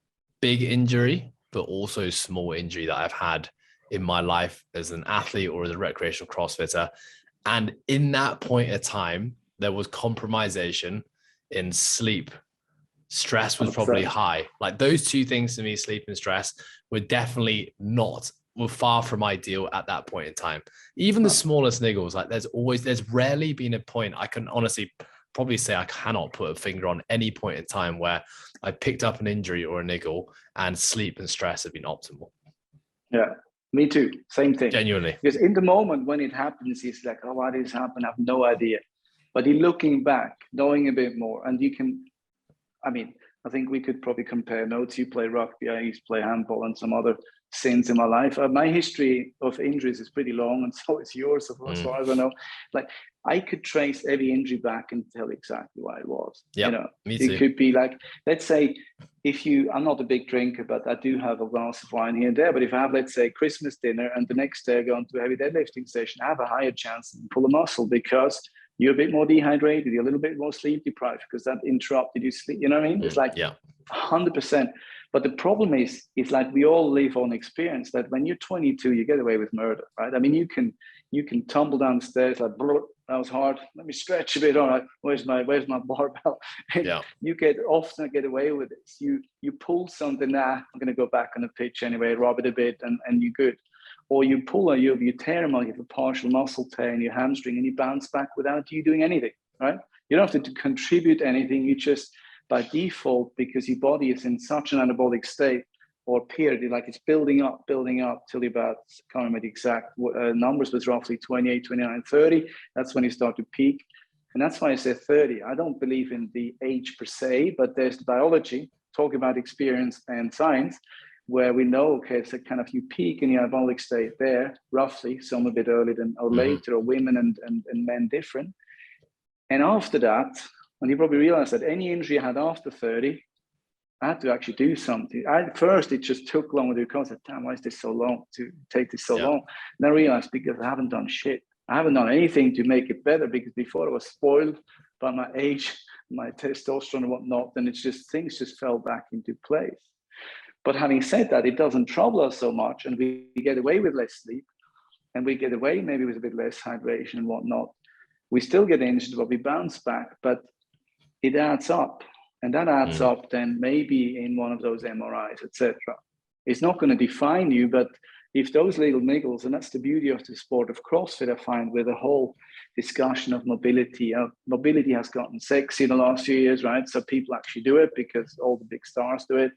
big injury, but also small injury that I've had in my life as an athlete or as a recreational CrossFitter. And in that point of time, there was compromisation in sleep. Stress was probably high. Like those 2 things to me, sleep and stress, were far from ideal at that point in time. Even the smallest niggles, like there's rarely been a point, I can honestly probably say I cannot put a finger on any point in time where I picked up an injury or a niggle and sleep and stress have been optimal. Yeah. Me too. Same thing. Genuinely. Because in the moment when it happens, it's like, oh, why did this happen? I have no idea. But you're looking back, knowing a bit more, and you can, I think we could probably compare notes. You play rugby, I used to play handball and some other sins in my life. My history of injuries is pretty long, and so is yours, as far as I know. Like, I could trace every injury back and tell exactly why it was. Me too. It could be like, let's say, I'm not a big drinker, but I do have a glass of wine here and there. But if I have, let's say, Christmas dinner and the next day I go into a heavy deadlifting session, I have a higher chance to pull a muscle because you're a bit more dehydrated, you're a little bit more sleep deprived because that interrupted you sleep. You know what I mean? It's like 100%. But the problem is like we all live on experience that when you're 22, you get away with murder, right? You can tumble downstairs like, that was hard. Let me stretch a bit. All right, where's my barbell? You often get away with this. You pull something. I'm going to go back on the pitch anyway, rub it a bit, and you're good. Or you pull you tear them, you have a partial muscle tear in your hamstring, and you bounce back without you doing anything, right? You don't have to contribute anything. You just, by default, because your body is in such an anabolic state or period, like it's building up till about, I can't remember the exact numbers, but roughly 28, 29, 30. That's when you start to peak. And that's why I say 30. I don't believe in the age per se, but there's the biology, talking about experience and science, where we know, okay, it's a kind of you peak in your anabolic state there, roughly, some a bit earlier than or later, or women and men different. And after that, and you probably realize that any injury I had after 30, I had to actually do something. At first, it just took longer to recover. I said, damn, why is this so long to take this so long? And I realized because I haven't done shit. I haven't done anything to make it better, because before I was spoiled by my age, my testosterone and whatnot, and it's just things just fell back into place. But having said that, it doesn't trouble us so much, and we get away with less sleep, and we get away maybe with a bit less hydration and whatnot. We still get injured, but we bounce back, but it adds up. And that adds up then maybe in one of those MRIs, etc. It's not going to define you, but if those little niggles, and that's the beauty of the sport of CrossFit, I find, with the whole discussion of mobility. Mobility has gotten sexy in the last few years, right? So people actually do it because all the big stars do it.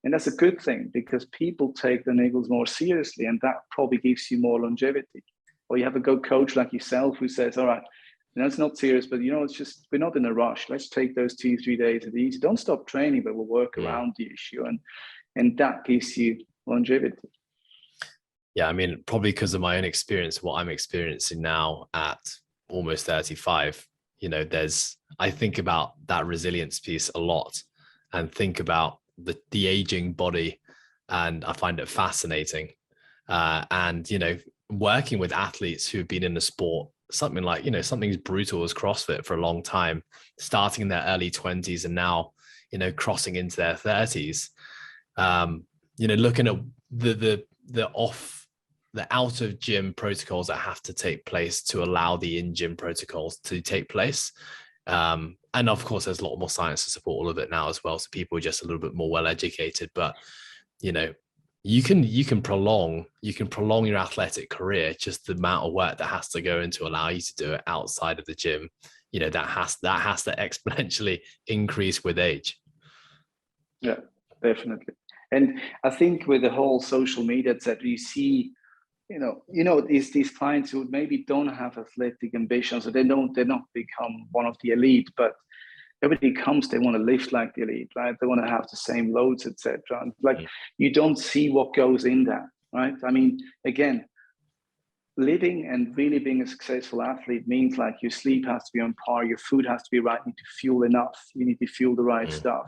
And that's a good thing, because people take the niggles more seriously, and that probably gives you more longevity. Or you have a good coach like yourself who says, all right, it's not serious, but it's just, we're not in a rush. Let's take those 2-3 days of easy. Don't stop training, but we'll work around the issue. And that gives you longevity. Yeah, I mean, probably because of my own experience, what I'm experiencing now at almost 35, I think about that resilience piece a lot, and think about the aging body, and I find it fascinating. And working with athletes who've been in the sport, something like, something as brutal as CrossFit for a long time, starting in their early 20s and now, crossing into their 30s, looking at the out of gym protocols that have to take place to allow the in-gym protocols to take place. And of course, there's a lot more science to support all of it now as well. So people are just a little bit more well-educated, but, you can prolong your athletic career, just the amount of work that has to go into allow you to do it outside of the gym. That has to exponentially increase with age. Yeah, definitely. And I think with the whole social media that we see, these clients who maybe don't have athletic ambitions, or they're not become one of the elite, but everybody comes, they want to lift like the elite, right? They want to have the same loads, etc. You don't see what goes in that, right? I mean, again, living and really being a successful athlete means like your sleep has to be on par, your food has to be right, you need to fuel enough, you need to fuel the right stuff,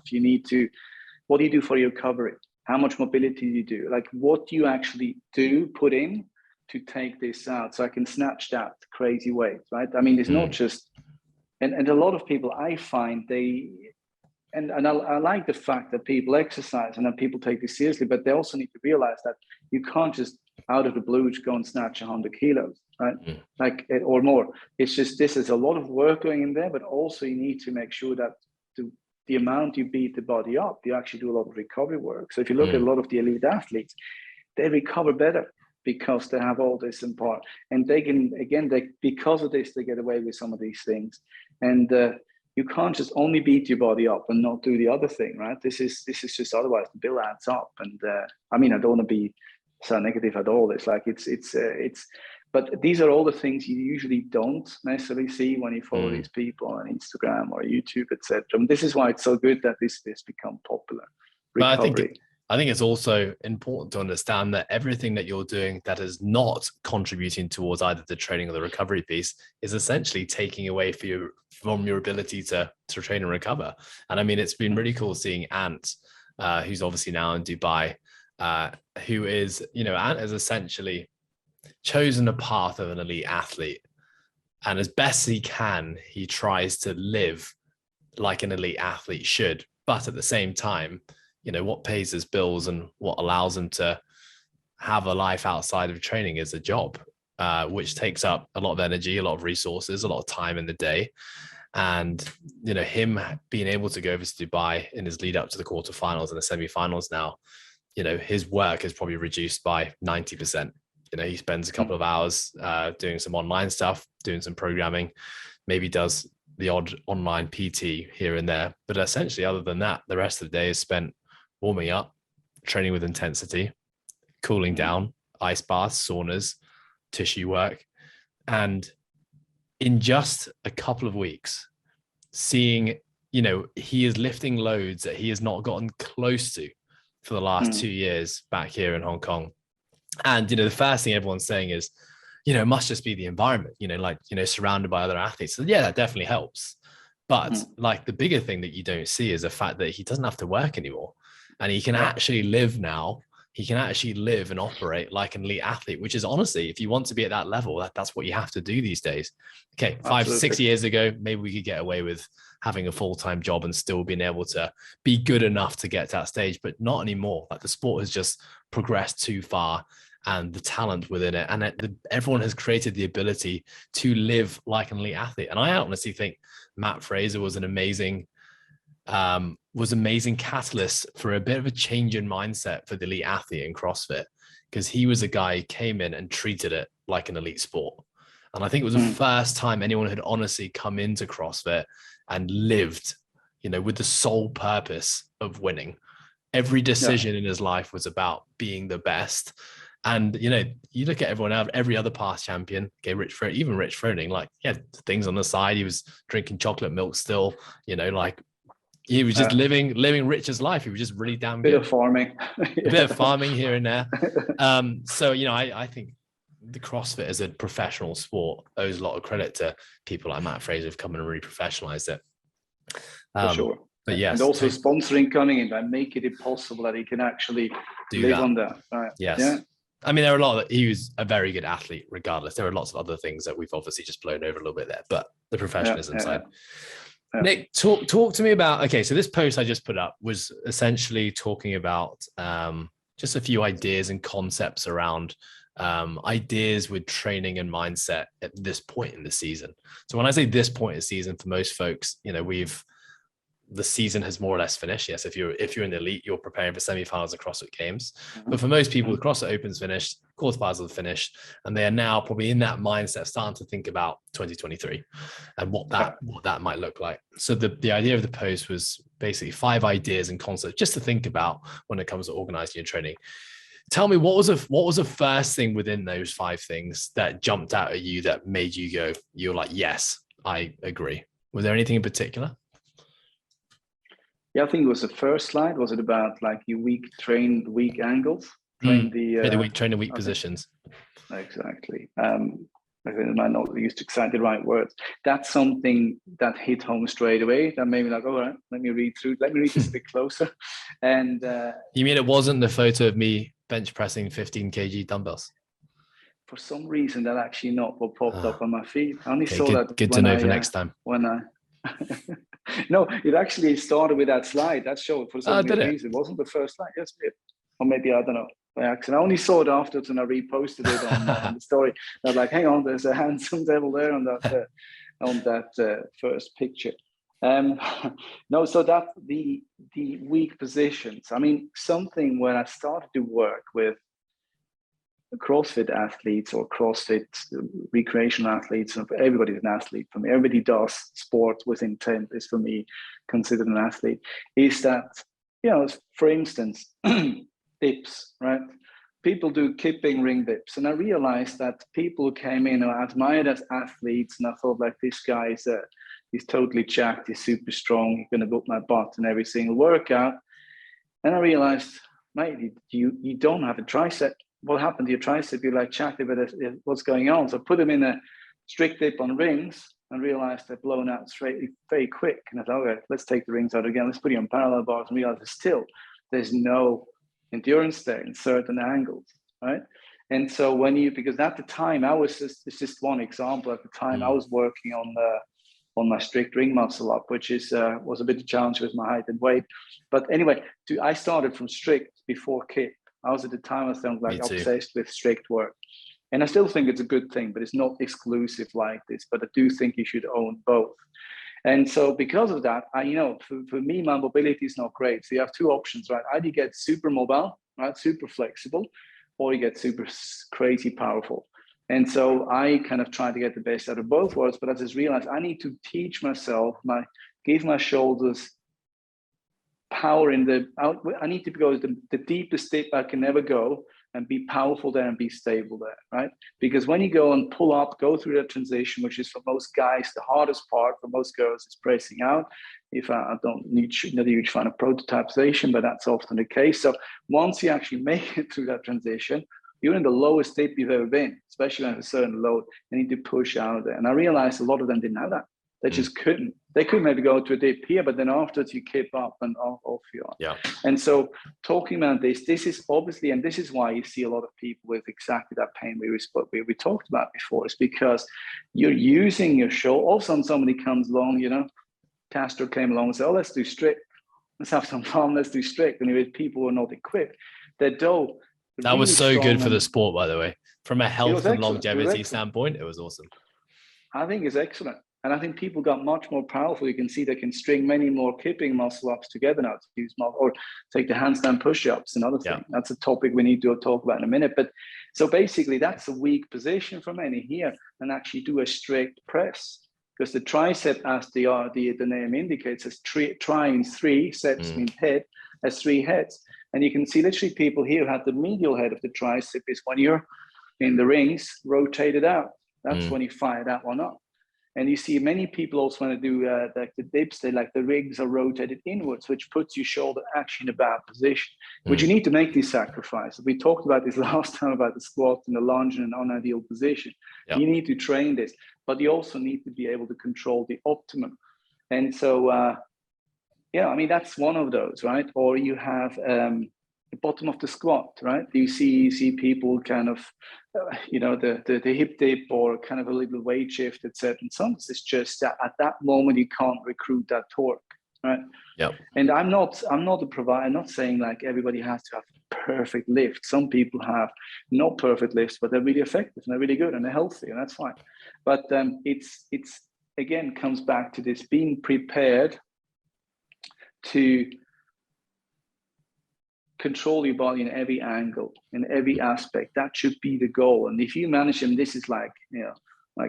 what do you do for your recovery? How much mobility do you do? Like, what do you actually put in to take this out so I can snatch that crazy weight, right? I mean, it's not just, and a lot of people I find I like the fact that people exercise and that people take this seriously, but they also need to realize that you can't just out of the blue go and snatch 100 kilos, right? Or more. It's just, this is a lot of work going in there, but also you need to make sure that the amount you beat the body up, you actually do a lot of recovery work. So if you look at a lot of the elite athletes, they recover better because they have all this in part. And they can, again, because of this, they get away with some of these things. And you can't just only beat your body up and not do the other thing, right? This is just, otherwise the bill adds up. And I mean, I don't want to be so negative at all. It's like, but these are all the things you usually don't necessarily see when you follow these people on Instagram or YouTube, etc. And this is why it's so good that this become popular. Recovery. But I think it's also important to understand that everything that you're doing that is not contributing towards either the training or the recovery piece is essentially taking away from your ability to train and recover. And I mean, it's been really cool seeing Ant, who's obviously now in Dubai, who is, Ant has essentially chosen a path of an elite athlete. And as best he can, he tries to live like an elite athlete should. But at the same time, what pays his bills and what allows him to have a life outside of training is a job, which takes up a lot of energy, a lot of resources, a lot of time in the day. And, him being able to go over to Dubai in his lead up to the quarterfinals and the semifinals now, his work is probably reduced by 90%. He spends a couple of hours doing some online stuff, doing some programming, maybe does the odd online PT here and there. But essentially, other than that, the rest of the day is spent warming up, training with intensity, cooling down, ice baths, saunas, tissue work. And in just a couple of weeks, seeing, he is lifting loads that he has not gotten close to for the last 2 years back here in Hong Kong. And, the first thing everyone's saying is, it must just be the environment, surrounded by other athletes. So yeah, that definitely helps. But like the bigger thing that you don't see is the fact that he doesn't have to work anymore, and he can actually live now. He can actually live and operate like an elite athlete, which is honestly, if you want to be at that level, that's what you have to do these days. Okay, 5-6 years ago, maybe we could get away with having a full-time job and still being able to be good enough to get to that stage, but not anymore. Like the sport has just progressed too far, and the talent within it, and everyone has created the ability to live like an elite athlete. And I honestly think Matt Fraser was an amazing catalyst for a bit of a change in mindset for the elite athlete in CrossFit, because he was a guy who came in and treated it like an elite sport. And I think it was the first time anyone had honestly come into CrossFit and lived, with the sole purpose of winning. Every decision in his life was about being the best. And, you look at everyone else, every other past champion, okay, Rich Froning, like, he had things on the side. He was drinking chocolate milk still, like he was just living Rich's life. He was just really damn good. A bit of farming. A bit of farming here and there. So, I think the CrossFit as a professional sport owes a lot of credit to people like Matt Fraser who've come in and really professionalized it. For sure. But yes. And also sponsoring coming in and making it possible that he can actually live on that. Right. Yes. Yeah. I mean, there are a lot he was a very good athlete regardless. There are lots of other things that we've obviously just blown over a little bit there, but the professionalism side. Yeah. Nik, talk to me about, okay, so this post I just put up was essentially talking about just a few ideas and concepts around ideas with training and mindset at this point in the season. So when I say this point in the season, for most folks, the season has more or less finished. Yes, if you're in the elite, you're preparing for semifinals of CrossFit Games. But for most people, the CrossFit Open's finished, quarterfinals are finished, and they are now probably in that mindset, starting to think about 2023 and what that might look like. So the idea of the post was basically 5 ideas and concepts just to think about when it comes to organizing your training. Tell me, what was the first thing within those 5 things that jumped out at you that made you go, you're like, yes, I agree. Was there anything in particular? Yeah, I think it was the first slide. Was it about like you train the weak angles? Train the weak positions. Exactly. I think I might not use exactly the right words. That's something that hit home straight away. That made me like, all right, let me read this a bit closer. And you mean it wasn't the photo of me bench pressing 15 kg dumbbells? For some reason, that actually not what popped up on my feed. I only saw that. Good to know for next time. No, it actually started with that slide. That showed for some reason. It wasn't the first slide. Yes, or maybe, I don't know, by accident. I only saw it afterwards and I reposted it on the story. I was like, hang on, there's a handsome devil there on that first picture. No, so that the weak positions. I mean, something when I started to work with CrossFit athletes or CrossFit recreational athletes, everybody's an athlete for me. Everybody does sport with intent is for me considered an athlete. Is that, for instance, dips, right? People do kipping ring dips. And I realized that people who came in and admired as athletes, and I thought like, this guy he's totally jacked, he's super strong, he's going to whip my butt in every single workout. And I realized, mate, you don't have a tricep. What happened to your tricep? You're like, Chuck, but what's going on? So I put them in a strict dip on rings and realized they're blown out straight very quick. And I thought, okay, let's take the rings out again. Let's put you on parallel bars and realize there's no endurance there in certain angles, right? And so because at the time it's just one example. At the time I was working on my strict ring muscle up, which was a bit of a challenge with my height and weight. But anyway, I started from strict before kip. I was at the time, I was like obsessed with strict work. And I still think it's a good thing, but it's not exclusive like this. But I do think you should own both. And so because of that, for me, my mobility is not great. So you have 2 options, right? Either you get super mobile, right? Super flexible, or you get super crazy powerful. And so I kind of tried to get the best out of both worlds, but I just realized I need to teach myself, give my shoulders power in the out. I need to go the deepest dip I can ever go and be powerful there and be stable there, right? Because when you go and pull up, go through that transition, which is for most guys the hardest part, for most girls is pressing out. If I don't need not a huge fan of prototypization, but that's often the case. So once you actually make it through that transition, you're in the lowest dip you've ever been, especially on a certain load. You need to push out there. And I realized a lot of them didn't have that. They just couldn't. They could maybe go to a dip here, but then afterwards you keep up and off you are. Yeah. And so talking about this is obviously, and this is why you see a lot of people with exactly that pain we talked about before, is because you're using your shoulder. Also, when somebody comes along, Castro came along and said, oh, let's do strict. Let's have some fun. Let's do strict. And with people who are not equipped, that was so good for the sport, by the way. From a health and longevity standpoint, it was awesome. I think it's excellent. And I think people got much more powerful. You can see they can string many more kipping muscle ups together now to use or take the handstand push-ups, another thing. That's a topic we need to talk about in a minute. But so basically that's a weak position for many here, and actually do a strict press. Because the tricep, as the name indicates, is trying 3 sets means head, has 3 heads. And you can see literally people here who have the medial head of the tricep is when you're in the rings, rotated out. That's when you fire that one up. And you see many people also want to do like the dips, the rings are rotated inwards, which puts your shoulder actually in a bad position, which you need to make these sacrifices. We talked about this last time about the squat and the lunge in an unideal position. Yep. You need to train this, but you also need to be able to control the optimum. And so, that's one of those, right? Or you have the bottom of the squat, right? You see people kind of, the hip dip or kind of a little weight shift, etc. And sometimes it's just that at that moment you can't recruit that torque, right? Yeah. And I'm not a provider. I'm not saying like everybody has to have perfect lift. Some people have not perfect lifts, but they're really effective and they're really good and they're healthy, and that's fine. But it's again comes back to this being prepared to control your body in every angle, in every aspect. That should be the goal. And if you manage them, this is like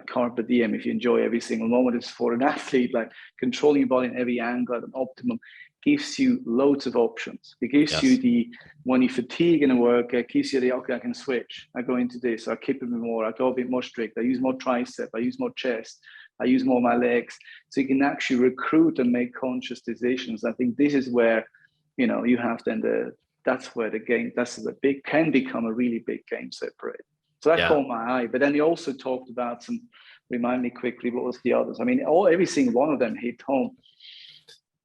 carpe diem. If you enjoy every single moment, it's for an athlete, like controlling your body in every angle at an optimum gives you loads of options. It gives you when you fatigue in a work, it gives you okay, I can switch. I go into this, I keep a bit more, I go a bit more strict, I use more tricep, I use more chest, I use more my legs. So you can actually recruit and make conscious decisions. I think this is where, you have then that's where can become a really big game separator. So that caught my eye. But then he also talked about remind me quickly, what was the others? I mean, every single one of them hit home.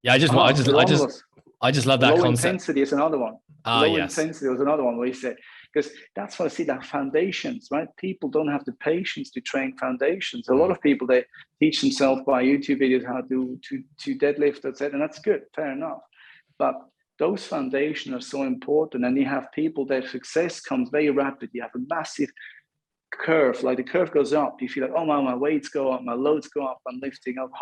Yeah, I just love that low concept. Intensity is another one. Intensity was another one where he said, because that's what I see, that foundations, right? People don't have the patience to train foundations. A lot of people, they teach themselves by YouTube videos how to deadlift, etc. And that's good, fair enough. But those foundations are so important. And you have people, their success comes very rapid. You have a massive curve, like the curve goes up. You feel like, oh, my weights go up, my loads go up, I'm lifting up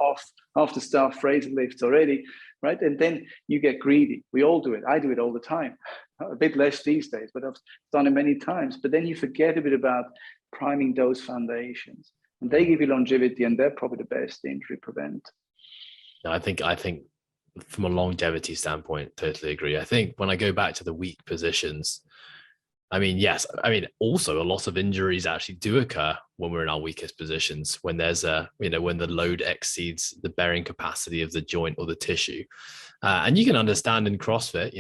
half the stuff, Fraser lifts already, right? And then you get greedy. We all do it. I do it all the time. A bit less these days, but I've done it many times. But then you forget a bit about priming those foundations. And they give you longevity, and they're probably the best injury prevent. I think from a longevity standpoint, totally agree. I think when I go back to the weak positions, also a lot of injuries actually do occur when we're in our weakest positions, when there's when the load exceeds the bearing capacity of the joint or the tissue. And you can understand in CrossFit,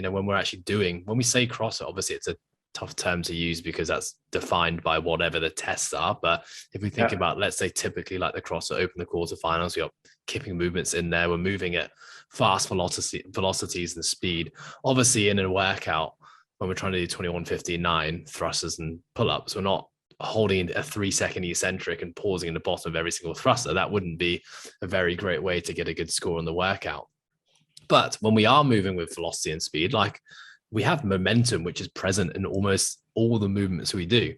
when we say CrossFit, obviously it's a tough term to use because that's defined by whatever the tests are. But if we think about, let's say typically like the CrossFit Open, the quarterfinals, we got kipping movements in there. We're moving at fast velocities and speed. Obviously in a workout, when we're trying to do 21-15-9 thrusters and pull-ups, we're not holding a 3-second eccentric and pausing in the bottom of every single thruster. That wouldn't be a very great way to get a good score on the workout. But when we are moving with velocity and speed, like we have momentum, which is present in almost all the movements we do.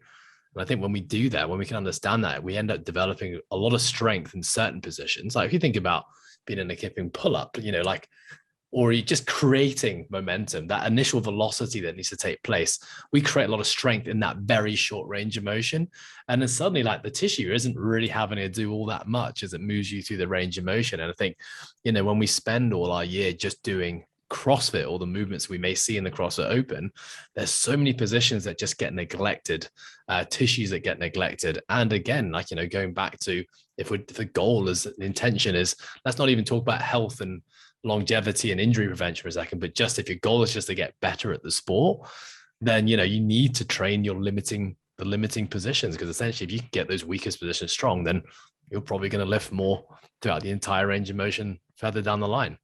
And I think when we do that, when we can understand that, we end up developing a lot of strength in certain positions. Like if you think about being in a kipping pull-up, or you're just creating momentum, that initial velocity that needs to take place. We create a lot of strength in that very short range of motion. And then suddenly, like, the tissue isn't really having to do all that much as it moves you through the range of motion. And I think, when we spend all our year just doing CrossFit, or the movements we may see in the CrossFit Open, there's so many positions that just get neglected, tissues that get neglected. And again, like, going back to, if the goal is, the intention is, let's not even talk about health and longevity and injury prevention for a second, but just if your goal is just to get better at the sport, then you need to train the limiting positions, because essentially if you can get those weakest positions strong, then you're probably going to lift more throughout the entire range of motion further down the line.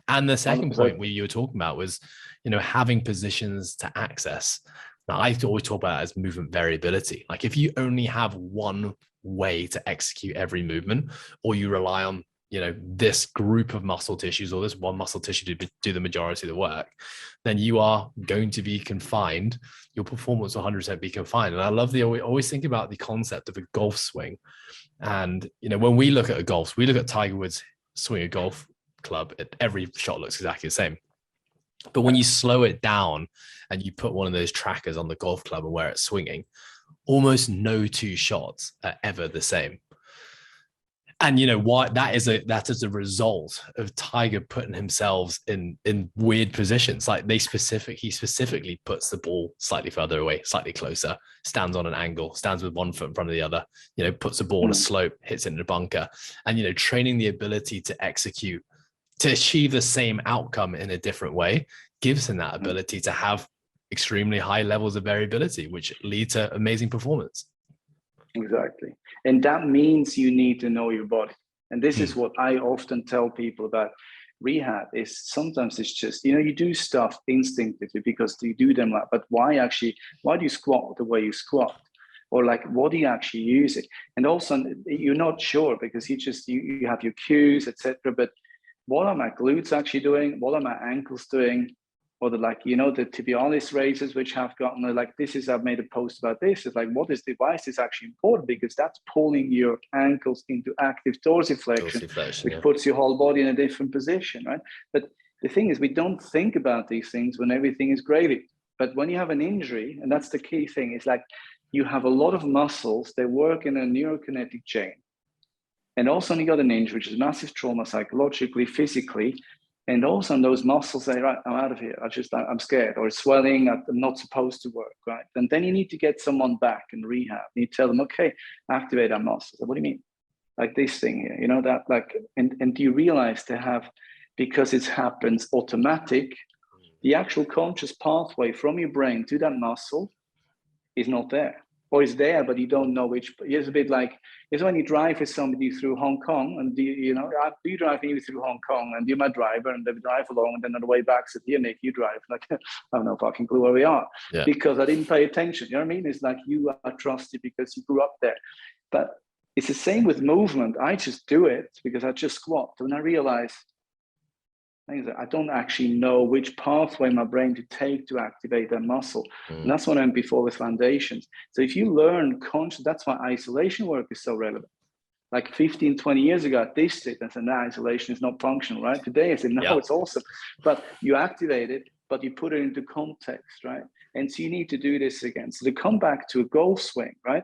And the second 100%. point you were talking about was, having positions to access. Now, I always talk about it as movement variability. Like, if you only have one way to execute every movement, or you rely on, this group of muscle tissues, or this one muscle tissue to do the majority of the work, then you are going to be confined. Your performance will 100% be confined. And I love always think about the concept of a golf swing. And, when we look at we look at Tiger Woods swing a golf club, every shot looks exactly the same. But when you slow it down and you put one of those trackers on the golf club and where it's swinging, almost no two shots are ever the same. And why? That is a result of Tiger putting himself in weird positions. Like, he specifically puts the ball slightly further away, slightly closer, stands on an angle, stands with one foot in front of the other, puts the ball on a slope, hits it in a bunker. And training the ability to execute, to achieve the same outcome in a different way, gives him that ability to have extremely high levels of variability, which lead to amazing performance. Exactly. And that means you need to know your body. And this is what I often tell people about rehab, is sometimes it's just, you do stuff instinctively because you do them, but why do you squat the way you squat? Or like, what do you actually use it? And also you're not sure because you have your cues, etc. But what are my glutes actually doing? What are my ankles doing? Or the tibialis raises, which have gotten I've made a post about this. It's like, why is this actually important? Because that's pulling your ankles into active dorsiflexion, which puts your whole body in a different position, right? But the thing is, we don't think about these things when everything is gravy. But when you have an injury, and that's the key thing, is like, you have a lot of muscles, they work in a neurokinetic chain. And also when you got an injury, which is massive trauma, psychologically, physically, and also on those muscles say, right, I'm out of here. I'm scared, or it's swelling. I'm not supposed to work, right? And then you need to get someone back in rehab. You tell them, okay, activate our muscles. What do you mean? Like this thing here, and do you realize because it happens automatic, the actual conscious pathway from your brain to that muscle is not there. Or it's there, but you don't know which. It's a bit like, it's when you drive with somebody through Hong Kong, and you drive me through Hong Kong, and you're my driver, and they drive along, and then on the way back, said, here, Nick, you drive. Like, I have no fucking clue where we are, because I didn't pay attention. You know what I mean? It's like, you are trusted because you grew up there. But it's the same with movement. I just do it because I just squat. When I realize, I don't actually know which pathway my brain to take to activate that muscle. And that's what I meant before with foundations. So if you learn that's why isolation work is so relevant. Like 15, 20 years ago at this state, I said, no, isolation is not functional, right? Today I said, no, it's awesome. But you activate it, but you put it into context, right? And so you need to do this again. So to come back to a golf swing, right?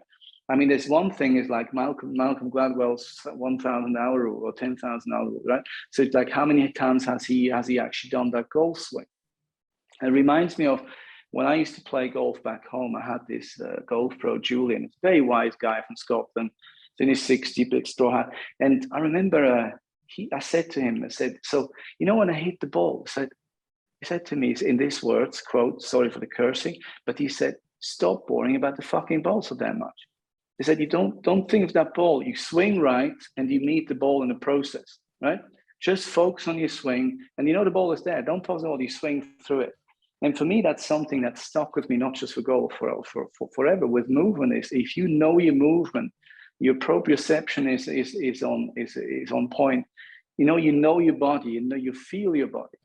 I mean, there's one thing is like Malcolm Gladwell's 1,000 hour rule or 10,000 hour rule, right? So it's like, how many times has he actually done that golf swing? It reminds me of when I used to play golf back home. I had this golf pro, Julian, a very wise guy from Scotland, in his 60s, big straw hat. And I remember I said to him, so, when I hit the ball, he said to me in these words, quote, sorry for the cursing, but he said, stop worrying about the fucking ball so damn much. He said, you don't think of that ball. You swing right and you meet the ball in the process, right? Just focus on your swing, and the ball is there. Don't focus on all you swing through it. And for me, that's something that stuck with me, not just for golf, for forever. With movement, is if you know your movement, your proprioception is on point. You know your body. You feel your body.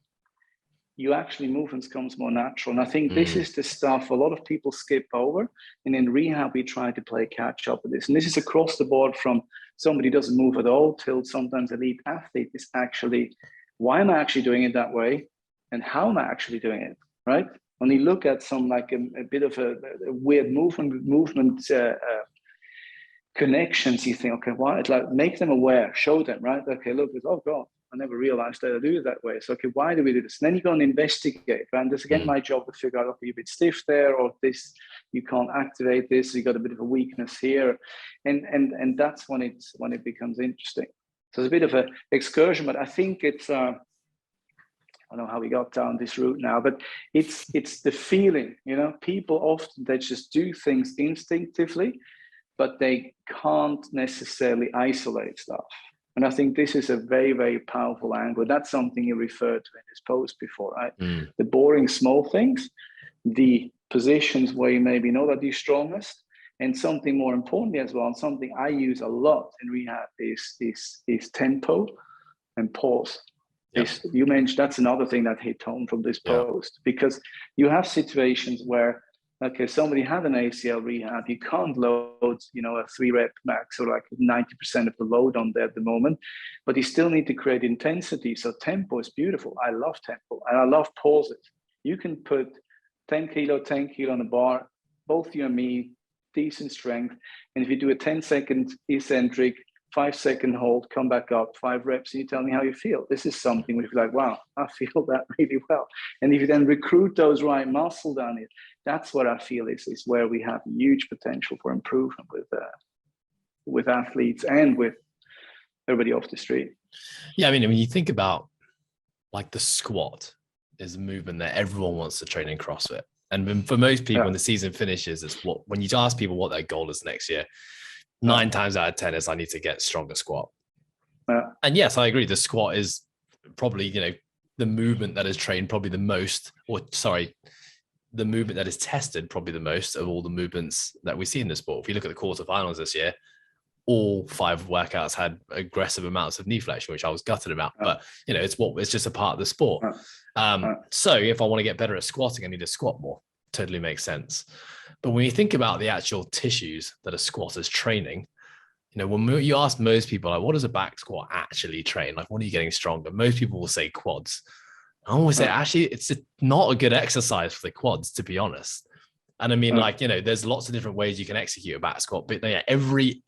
You actually movements comes more natural. And I think this is the stuff a lot of people skip over. And in rehab, we try to play catch up with this. And this is across the board, from somebody who doesn't move at all till sometimes elite athlete is actually why am I actually doing it that way? And how am I actually doing it, right? When you look at some like a bit of a weird movement connections, you think, okay, why? It's like make them aware, show them, right? Okay, look, it's, oh God, I never realized that I do it that way. So, okay, why do we do this? And then you go and investigate. And that's again my job to figure out, okay, you're a bit stiff there, or this, you can't activate this, you got a bit of a weakness here. And that's when it becomes interesting. So it's a bit of an excursion, but I think it's I don't know how we got down this route now, but it's the feeling, you know, people often, they just do things instinctively, but they can't necessarily isolate stuff. And I think this is a very, very powerful angle. That's something you referred to in this post before, right? The boring small things, the positions where you maybe know that you're strongest, and something more importantly as well, and something I use a lot in rehab is tempo and pause. You mentioned that's another thing that hit home from this post, because you have situations where, okay, somebody had an ACL rehab, you can't load, you know, a 3-rep max or like 90% of the load on there at the moment, but you still need to create intensity. So tempo is beautiful. I love tempo and I love pauses. You can put 10 kilo on a bar, both you and me, decent strength. And if you do a 10-second eccentric, 5-second hold, come back up, 5 reps, and you tell me how you feel. This is something where you're like, wow, I feel that really well. And if you then recruit those right muscle down it, that's what I feel is where we have huge potential for improvement with athletes and with everybody off the street. Yeah, I mean, when you think about like the squat is a movement that everyone wants to train in CrossFit. And for most people, when the season finishes, it's when you ask people what their goal is next year, 9 times out of 10 is I need to get stronger squat. And yes, I agree. The squat is probably, you know, the movement that is trained probably the most, the movement that is tested probably the most of all the movements that we see in the sport. If you look at the quarterfinals this year, all 5 workouts had aggressive amounts of knee flexion, which I was gutted about. But you know, it's just a part of the sport. So if I want to get better at squatting, I need to squat more. Totally makes sense. But when you think about the actual tissues that a squat is training, you know, when you ask most people, like, what does a back squat actually train? Like, what are you getting stronger? Most people will say quads. I always say, actually, it's not a good exercise for the quads, to be honest. And I mean, like, you know, there's lots of different ways you can execute a back squat, but yeah, every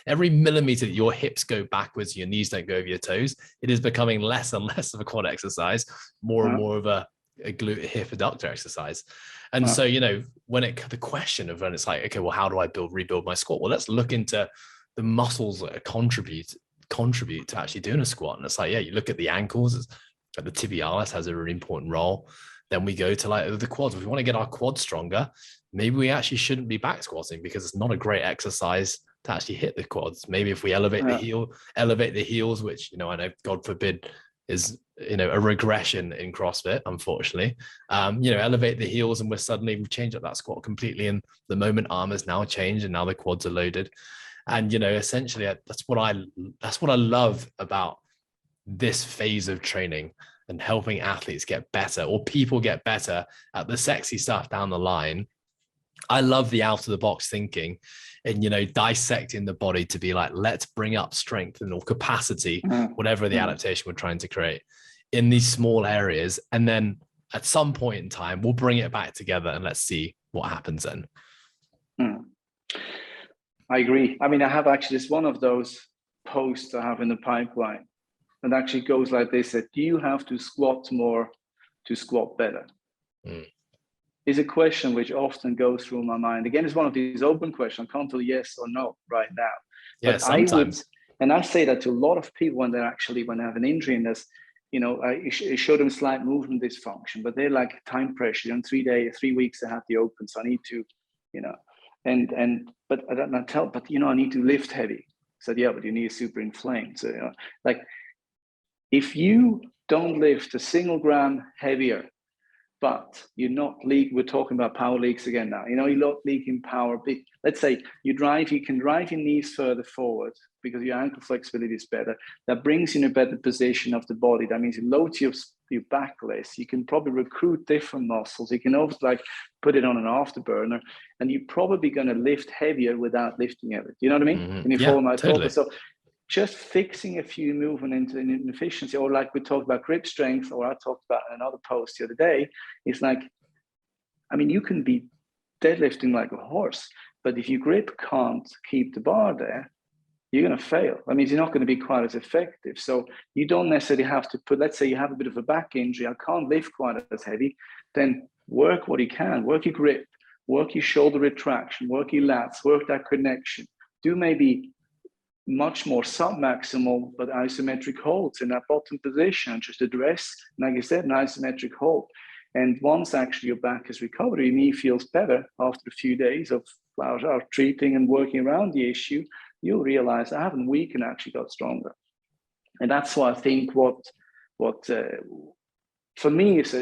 millimeter that your hips go backwards, your knees don't go over your toes, it is becoming less and less of a quad exercise, more and more of a glute hip adductor exercise. And so, you know, the question of when it's like, okay, well, how do I rebuild my squat? Well, let's look into the muscles that contribute to actually doing a squat. And it's like, yeah, you look at the ankles, like the tibialis has a really important role. Then we go to like the quads. If we want to get our quads stronger, maybe we actually shouldn't be back squatting because it's not a great exercise to actually hit the quads. Maybe if we elevate the heels, which, you know, I know, God forbid, is, you know, a regression in CrossFit, unfortunately, you know, elevate the heels and we've changed up that squat completely. And the moment arm has now changed and now the quads are loaded. And, you know, essentially that's what I love about this phase of training and helping athletes get better, or people get better at the sexy stuff down the line. I love the out of the box thinking and, you know, dissecting the body to be like, let's bring up strength and or capacity, whatever the adaptation we're trying to create in these small areas. And then at some point in time, we'll bring it back together and let's see what happens then. I agree. I mean, I have actually just one of those posts I have in the pipeline. And actually goes like this, that you have to squat more to squat better. Is a question which often goes through my mind. Again, it's one of these open questions. I can't tell yes or no right now. Yeah, but sometimes. I say that to a lot of people when they have an injury and there's, you know, I show them slight movement dysfunction, but they're like time pressure. In 3 weeks, they have the open. So I need to, you know, but I don't tell, but, you know, I need to lift heavy. So yeah, but your knee is super inflamed. So, you know, like, if you don't lift a single gram heavier, but you're not we're talking about power leaks again now, you know, you're not leaking power. Let's say you can drive your knees further forward because your ankle flexibility is better. That brings you in a better position of the body. That means you load your back less. You can probably recruit different muscles. You can also like put it on an afterburner, and you're probably going to lift heavier without lifting it. You know what I mean? Can you follow my thought? So just fixing a few movement into an inefficiency, or like we talked about grip strength, or I talked about in another post the other day, is like, I mean, you can be deadlifting like a horse, but if your grip can't keep the bar there, you're going to fail. That means you're not going to be quite as effective. So you don't necessarily have to put, let's say you have a bit of a back injury, I can't lift quite as heavy, then work what you can, work your grip, work your shoulder retraction, work your lats, work that connection. Do maybe much more sub-maximal, but isometric holds in that bottom position, just address, like I said, an isometric hold. And once actually your back has recovered, your knee feels better after a few days of treating and working around the issue, you'll realize I haven't weakened, actually got stronger. And that's why I think what for me is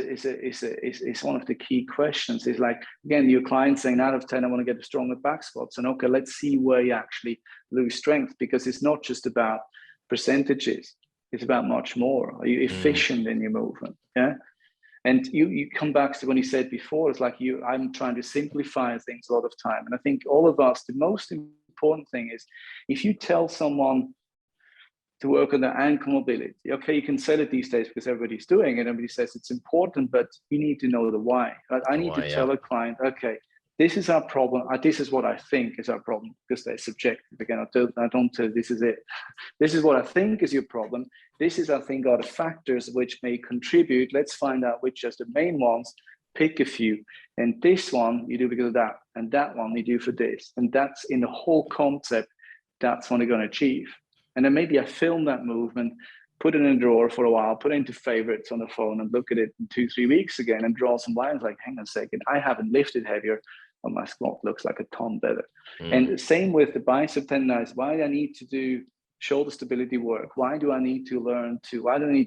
one of the key questions is like, again, your client saying out of 10, I want to get a stronger back squats. And okay, let's see where you actually lose strength, because it's not just about percentages. It's about much more. Are you efficient in your movement? Yeah. And you come back to when you said before, it's like I'm trying to simplify things a lot of time. And I think all of us, the most important thing is if you tell someone to work on their ankle mobility, okay, you can sell it these days because everybody's doing it. Everybody says it's important, but you need to know the why. I need to tell a client, okay, this is our problem. This is what I think is our problem, because they're subjective. Again, I don't tell this is it. This is what I think is your problem. This is, I think, are the factors which may contribute. Let's find out which are the main ones, pick a few. And this one you do because of that. And that one you do for this. And that's in the whole concept, that's what you're going to achieve. And then maybe I film that movement, put it in a drawer for a while, put it into favorites on the phone and look at it in 2-3 weeks again and draw some lines like, hang on a second, I haven't lifted heavier, but my squat looks like a ton better. And same with the bicep tendonitis. Why do I need to do shoulder stability work? Why do I need to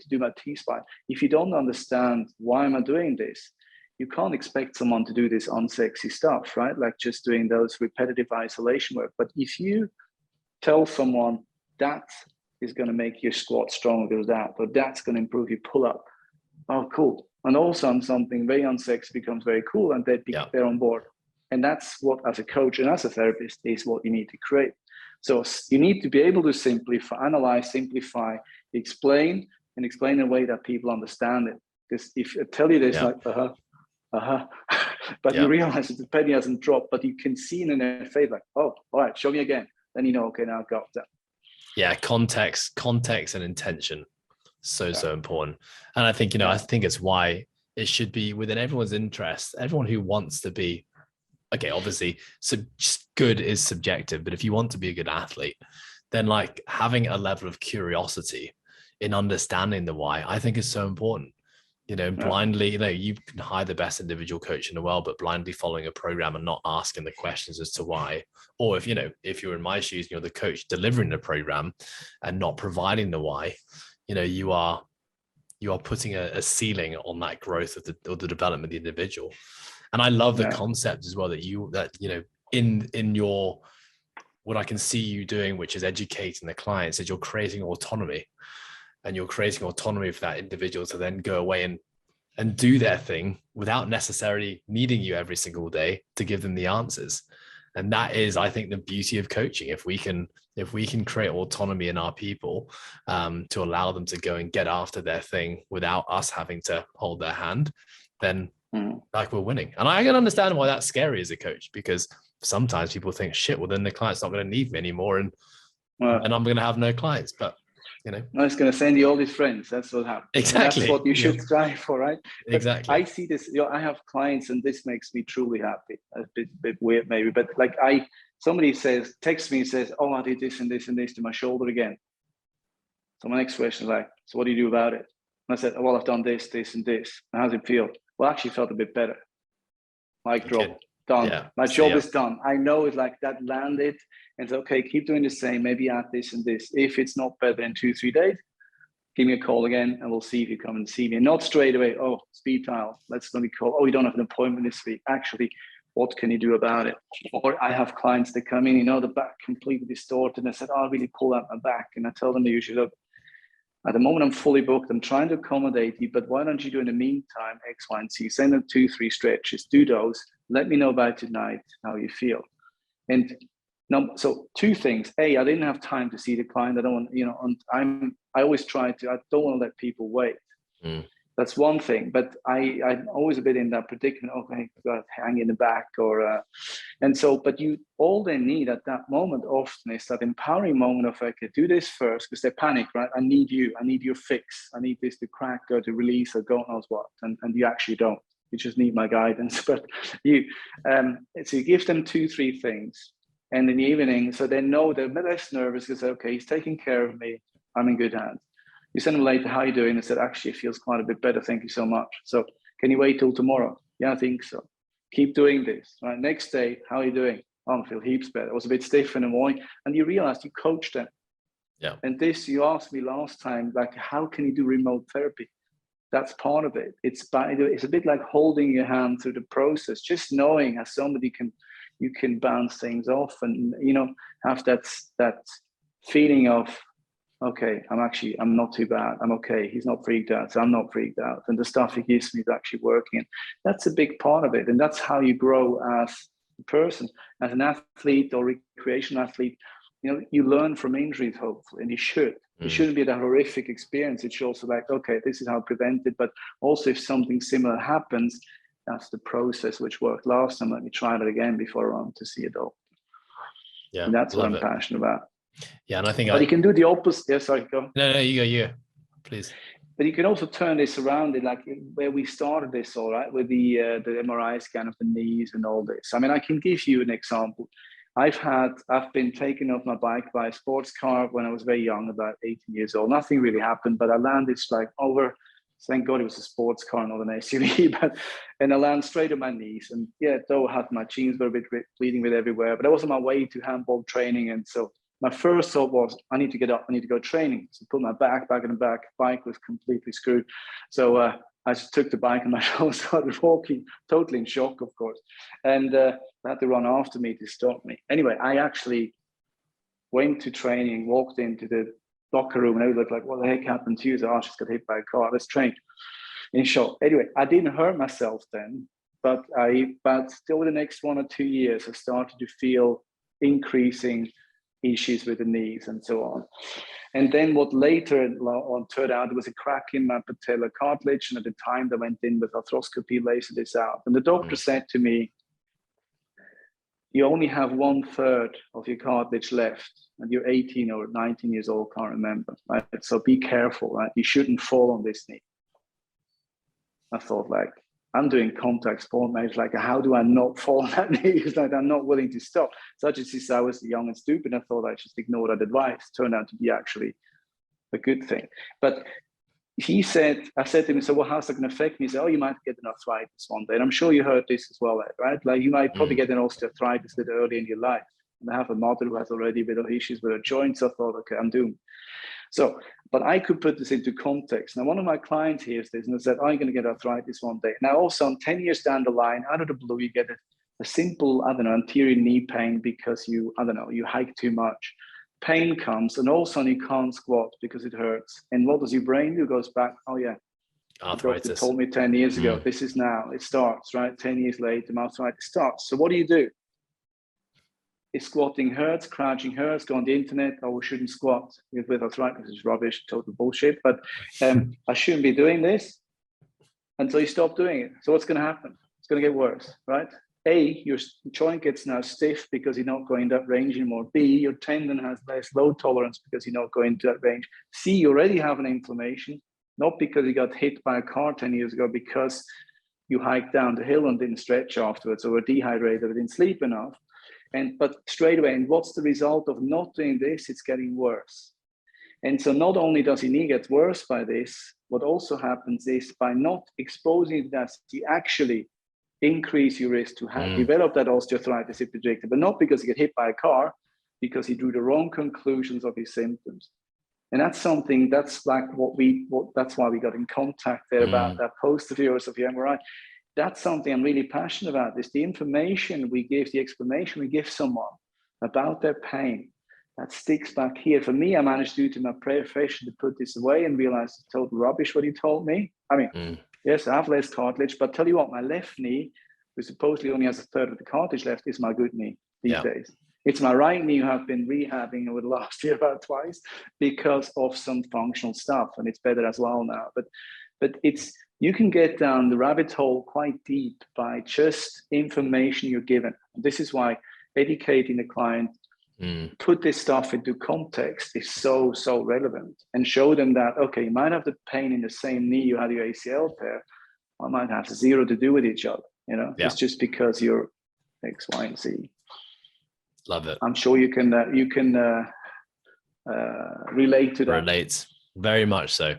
do my T-spine? If you don't understand why am I doing this, you can't expect someone to do this unsexy stuff, right? Like just doing those repetitive isolation work. But if you tell someone that is going to make your squat stronger because that, or that's going to improve your pull-up, oh, cool. And all of a sudden something very unsexy becomes very cool, and they're on board. And that's what, as a coach and as a therapist, is what you need to create. So you need to be able to simplify, analyze, simplify, explain in a way that people understand it. Because if I tell you this, like, but you realize that the penny hasn't dropped, but you can see in their face, like, oh, all right, show me again. Then you know, okay, now I've got that. Yeah, context and intention. So important. And I think, I think it's why it should be within everyone's interest, everyone who wants to be, okay, obviously, good is subjective, but if you want to be a good athlete, then like having a level of curiosity in understanding the why, I think is so important. Blindly, you can hire the best individual coach in the world, but blindly following a program and not asking the questions as to why, or if you're in my shoes and you're the coach delivering the program and not providing the why, you are putting a ceiling on that growth of the development of the individual. And I love the concept as well that in your, what I can see you doing, which is educating the clients, is you're creating autonomy, and you're creating autonomy for that individual to then go away and do their thing without necessarily needing you every single day to give them the answers. And that is, I think, the beauty of coaching. If we can create autonomy in our people, to allow them to go and get after their thing without us having to hold their hand, then like we're winning. And I can understand why that's scary as a coach, because sometimes people think, shit, well, then the client's not going to need me anymore, and I'm going to have no clients. But no, it's going to send you all these friends. That's what happens. Exactly. And that's what you should strive for, right? But exactly. I see this. I have clients, and this makes me truly happy. A bit weird, maybe, but like somebody texts me and says, "Oh, I did this and this and this to my shoulder again." So my next question is like, "So what do you do about it?" And I said, "Oh, well, I've done this, this, and this. And how does it feel?" Well, I actually felt a bit better. Mic drop. Done. Yeah. My job is done. I know it, like that landed, and it's okay, keep doing the same, maybe add this and this. If it's not better in 2-3 days, give me a call again and we'll see if you come and see me. And not straight away, oh, speed trial, let me call. Oh, you don't have an appointment this week. Actually, what can you do about it? Or I have clients that come in, the back completely distorted, and I said, oh, I'll really pull out my back. And I tell them usually, look, at the moment I'm fully booked, I'm trying to accommodate you, but why don't you do in the meantime X, Y, and Z? Send them 2-3 stretches, do those. Let me know by tonight how you feel. And No, so two things. A, I didn't have time to see the client. I don't want, you know, and I always try to, I don't want to let people wait. That's one thing, but I'm always a bit in that predicament. Okay, got hang in the back, or and so. But all they need at that moment often is that empowering moment of, okay, do this first, because they panic, right? I need your fix. I need this to crack or to release or God knows what, and you actually don't. You just need my guidance. But so you give them 2-3 things, and in the evening, so they know they're a bit less nervous because, okay, he's taking care of me. I'm in good hands. You send them later, how are you doing? I said, actually, it feels quite a bit better. Thank you so much. So can you wait till tomorrow? Yeah, I think so. Keep doing this. Right. Next day, how are you doing? Oh, I feel heaps better. I was a bit stiff in the morning. And you realize you coach them. Yeah. And this, you asked me last time, like, how can you do remote therapy? That's part of it. It's a bit like holding your hand through the process, just knowing how you can bounce things off and, you know, have that feeling of, okay, I'm not too bad. I'm okay. He's not freaked out, so I'm not freaked out. And the stuff he gives me is actually working. That's a big part of it. And that's how you grow as a person, as an athlete or recreational athlete. You know, you learn from injuries, hopefully, and you should. It shouldn't be that horrific experience. It should also like, okay, this is how I prevent it. But also if something similar happens, that's the process which worked last time. Let me try that again before I run to see it all. Yeah. And that's what I'm passionate about. Yeah, and I think you can do the opposite. Yeah, sorry, go. No, you go, please. But you can also turn this around, like where we started this, all right, with the MRI scan of the knees and all this. I mean, I can give you an example. I've been taken off my bike by a sports car when I was very young, about 18 years old. Nothing really happened, but I landed like over. Thank God it was a sports car, not an SUV. And I landed straight on my knees. And yeah, though I had my jeans were a bit bleeding with everywhere, but I was on my way to handball training, and so. My first thought was, I need to get up, I need to go training. So put my back in the back, bike was completely screwed. So I just took the bike on my shoulder, started walking, totally in shock, of course. And I had to run after me to stop me. Anyway, I actually went to training, walked into the locker room, and I was like, what the heck happened to you? So, I just got hit by a car, let's train. In shock. Anyway, I didn't hurt myself then, but still the next 1 or 2 years, I started to feel increasing issues with the knees and so on. And then what later on turned out was a crack in my patellar cartilage. And at the time they went in with arthroscopy, laser this out. And the doctor said to me, you only have 1/3 of your cartilage left and you're 18 or 19 years old, can't remember, right? So be careful, right? You shouldn't fall on this knee. I thought, like, I'm doing contact sport, mate. Like, how do I not fall on that knee? It's like, I'm not willing to stop. Such as I was young and stupid. I thought I just ignored that advice. Turned out to be actually a good thing. But I said to him, so well, how's that going to affect me? He said, oh, you might get an arthritis one day. And I'm sure you heard this as well, right? Like, you might probably get an osteoarthritis a bit early in your life. And I have a mother who has already a bit of issues with her joints. I thought, okay, I'm doomed. So, but I could put this into context. Now, one of my clients hears this and said, I'm going to get arthritis one day. Now, also, 10 years down the line, out of the blue, you get a simple, anterior knee pain because you hike too much. Pain comes, and all of a sudden you can't squat because it hurts. And what does your brain do? It goes back, oh, yeah. Arthritis. The doctor told me 10 years ago, this is now, it starts, right? 10 years later, arthritis starts. So what do? If squatting hurts, crouching hurts, go on the internet, oh, we shouldn't squat with arthritis, is rubbish, total bullshit. But I shouldn't be doing this until you stop doing it. So what's going to happen? It's going to get worse, right? A, your joint gets now stiff because you're not going that range anymore. B, your tendon has less load tolerance because you're not going to that range. C, you already have an inflammation, not because you got hit by a car 10 years ago, because you hiked down the hill and didn't stretch afterwards, or were dehydrated or didn't sleep enough. But straight away, and what's the result of not doing this? It's getting worse. And so not only does your knee get worse by this, what also happens is by not exposing that, you actually increase your risk to develop that osteoarthritis if predicted, but not because you get hit by a car, because you drew the wrong conclusions of your symptoms. And that's something, that's like that's why we got in contact there about that post of yours of your MRI. That's something I'm really passionate about, is the information we give, the explanation we give someone about their pain that sticks back here. For me, I managed due to my profession to put this away and realize it's total rubbish what he told me. I mean, yes, I have less cartilage, but tell you what, my left knee, which supposedly only has 1/3 of the cartilage left, is my good knee these days. It's my right knee who I've been rehabbing over the last year about twice because of some functional stuff, and it's better as well now. But it's, you can get down the rabbit hole quite deep by just information you're given. This is why educating the client, put this stuff into context is so relevant, and show them that, okay, you might have the pain in the same knee you had your ACL tear. I might have zero to do with each other. You know, it's just because you're X, Y, and Z. Love it. I'm sure you can relate to that. Relate very much so.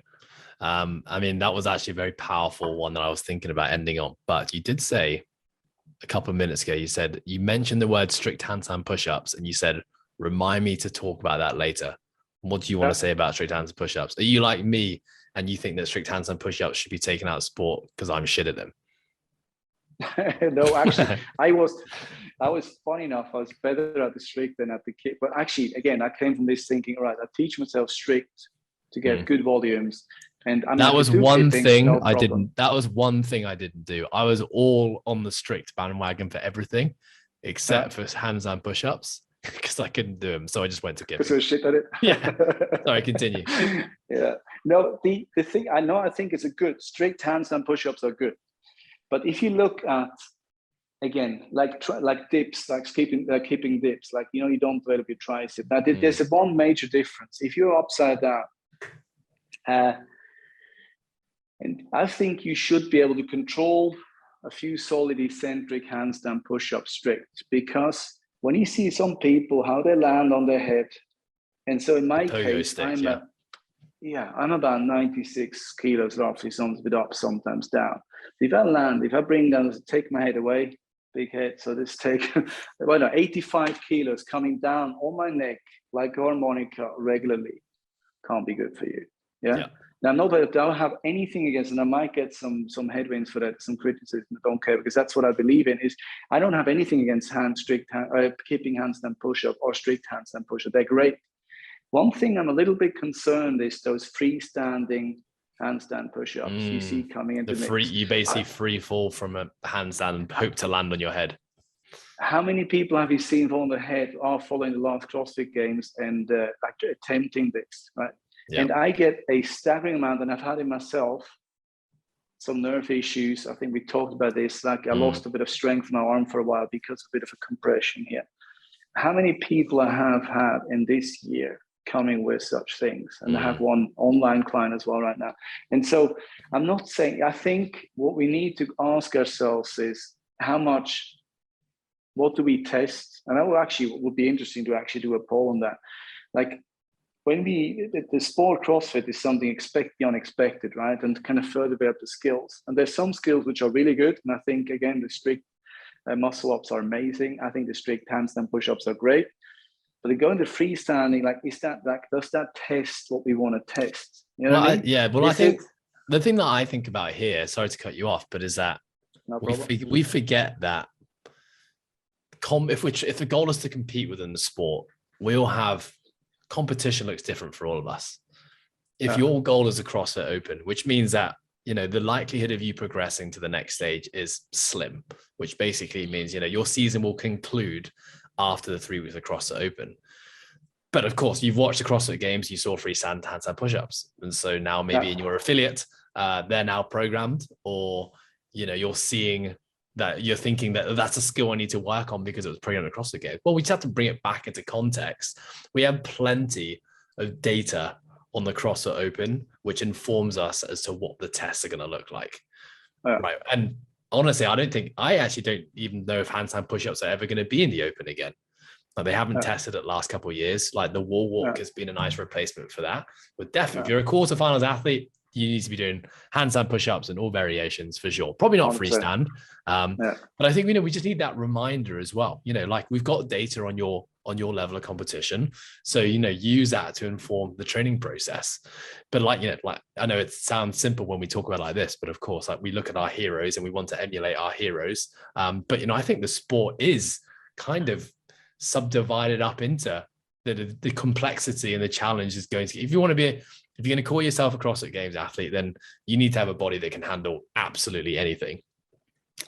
I mean, that was actually a very powerful one that I was thinking about ending on. But you did say a couple of minutes ago, you mentioned the word strict handstand push-ups, and you said, remind me to talk about that later. What do you want to say about strict handstand push-ups? Are you like me and you think that strict handstand push-ups should be taken out of sport because I'm shit at them? No, actually, I was funny enough, I was better at the strict than at the kick. But actually, again, I came from this thinking, right, I teach myself strict to get good volumes. And I mean, that was one thing I didn't. That was one thing I didn't do. I was all on the strict bandwagon for everything, except for handstand push-ups, because I couldn't do them. So I just went to kick. Because I was shit at it. Yeah. Sorry, continue. Yeah. No, the thing I think it's a good strict handstand push-ups are good, but if you look at, again, like dips, like keeping dips, like, you know, you don't develop your tricep. Now, there's one major difference. If you're upside down, and I think you should be able to control a few solid eccentric handstand push-ups strict, because when you see some people, how they land on their head. And so in my case, I'm about 96 kilos roughly, sometimes a bit up, sometimes down. If I bring down, take my head away, big head, so this take, 85 kilos coming down on my neck like a harmonica regularly, can't be good for you. Yeah. Now, not that I don't have anything against, and I might get some headwinds for that, some criticism. I don't care, because that's what I believe in. Is I don't have anything against keeping handstand push-up or strict handstand push-up. They're great. One thing I'm a little bit concerned is those freestanding handstand push-ups you see coming into the mix. You basically free fall from a handstand and hope to land on your head. How many people have you seen fall on their head following the last CrossFit Games and attempting this, right? Yeah. And I get a staggering amount, and I've had it myself, some nerve issues. I think we talked about this, like I lost a bit of strength in my arm for a while because of a bit of a compression here. How many people I have had in this year coming with such things? And I have one online client as well right now. And so I'm not saying, I think what we need to ask ourselves is what do we test? And that would be interesting to actually do a poll on that. Like, when the sport CrossFit is something expect the unexpected, right? And kind of further develop the skills. And there's some skills which are really good. And I think, again, the strict muscle ups are amazing. I think the strict handstand push-ups are great. But to go into freestanding, like, does that test what we want to test? You know what I mean? I think the thing that I think about here, sorry to cut you off, but is that we forget that if the goal is to compete within the sport, we all have competition looks different for all of us. If your goal is a CrossFit Open, which means that, you know, the likelihood of you progressing to the next stage is slim, which basically means, you know, your season will conclude after the 3 weeks of CrossFit Open. But of course, you've watched the CrossFit Games, you saw free handstand push-ups. And so now maybe in your affiliate, they're now programmed, or, you know, you're seeing that you're thinking that that's a skill I need to work on because it was programmed across the game. Well, we just have to bring it back into context. We have plenty of data on the CrossFit Open, which informs us as to what the tests are going to look like. Right. And honestly, I actually don't even know if handstand push-ups are ever going to be in the Open again. Like, they haven't tested it last couple of years. Like, the wall walk has been a nice replacement for that. But definitely, if you're a quarterfinals athlete, you need to be doing handstand push-ups and all variations for sure. Probably not 100%. Freestand. But I think, you know, we just need that reminder as well. You know, like, we've got data on your level of competition. So, you know, use that to inform the training process. But like, you know, like, I know it sounds simple when we talk about it like this, but of course, like, we look at our heroes and we want to emulate our heroes. But, you know, I think the sport is kind of subdivided up into the complexity and the challenge is going to, if you're going to call yourself a CrossFit Games athlete, then you need to have a body that can handle absolutely anything.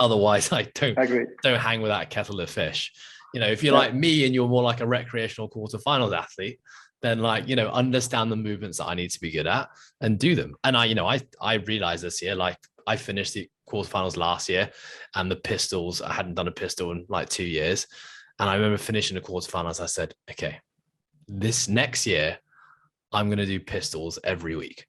Otherwise, don't hang with that kettle of fish. if you're like me and you're more like a recreational quarterfinals athlete, then like, understand the movements that I need to be good at and do them. And I realized this year, like I finished the quarterfinals last year and the pistols, I hadn't done a pistol in like 2 years. And I remember finishing the quarterfinals. I said, okay, this next year, I'm going to do pistols every week,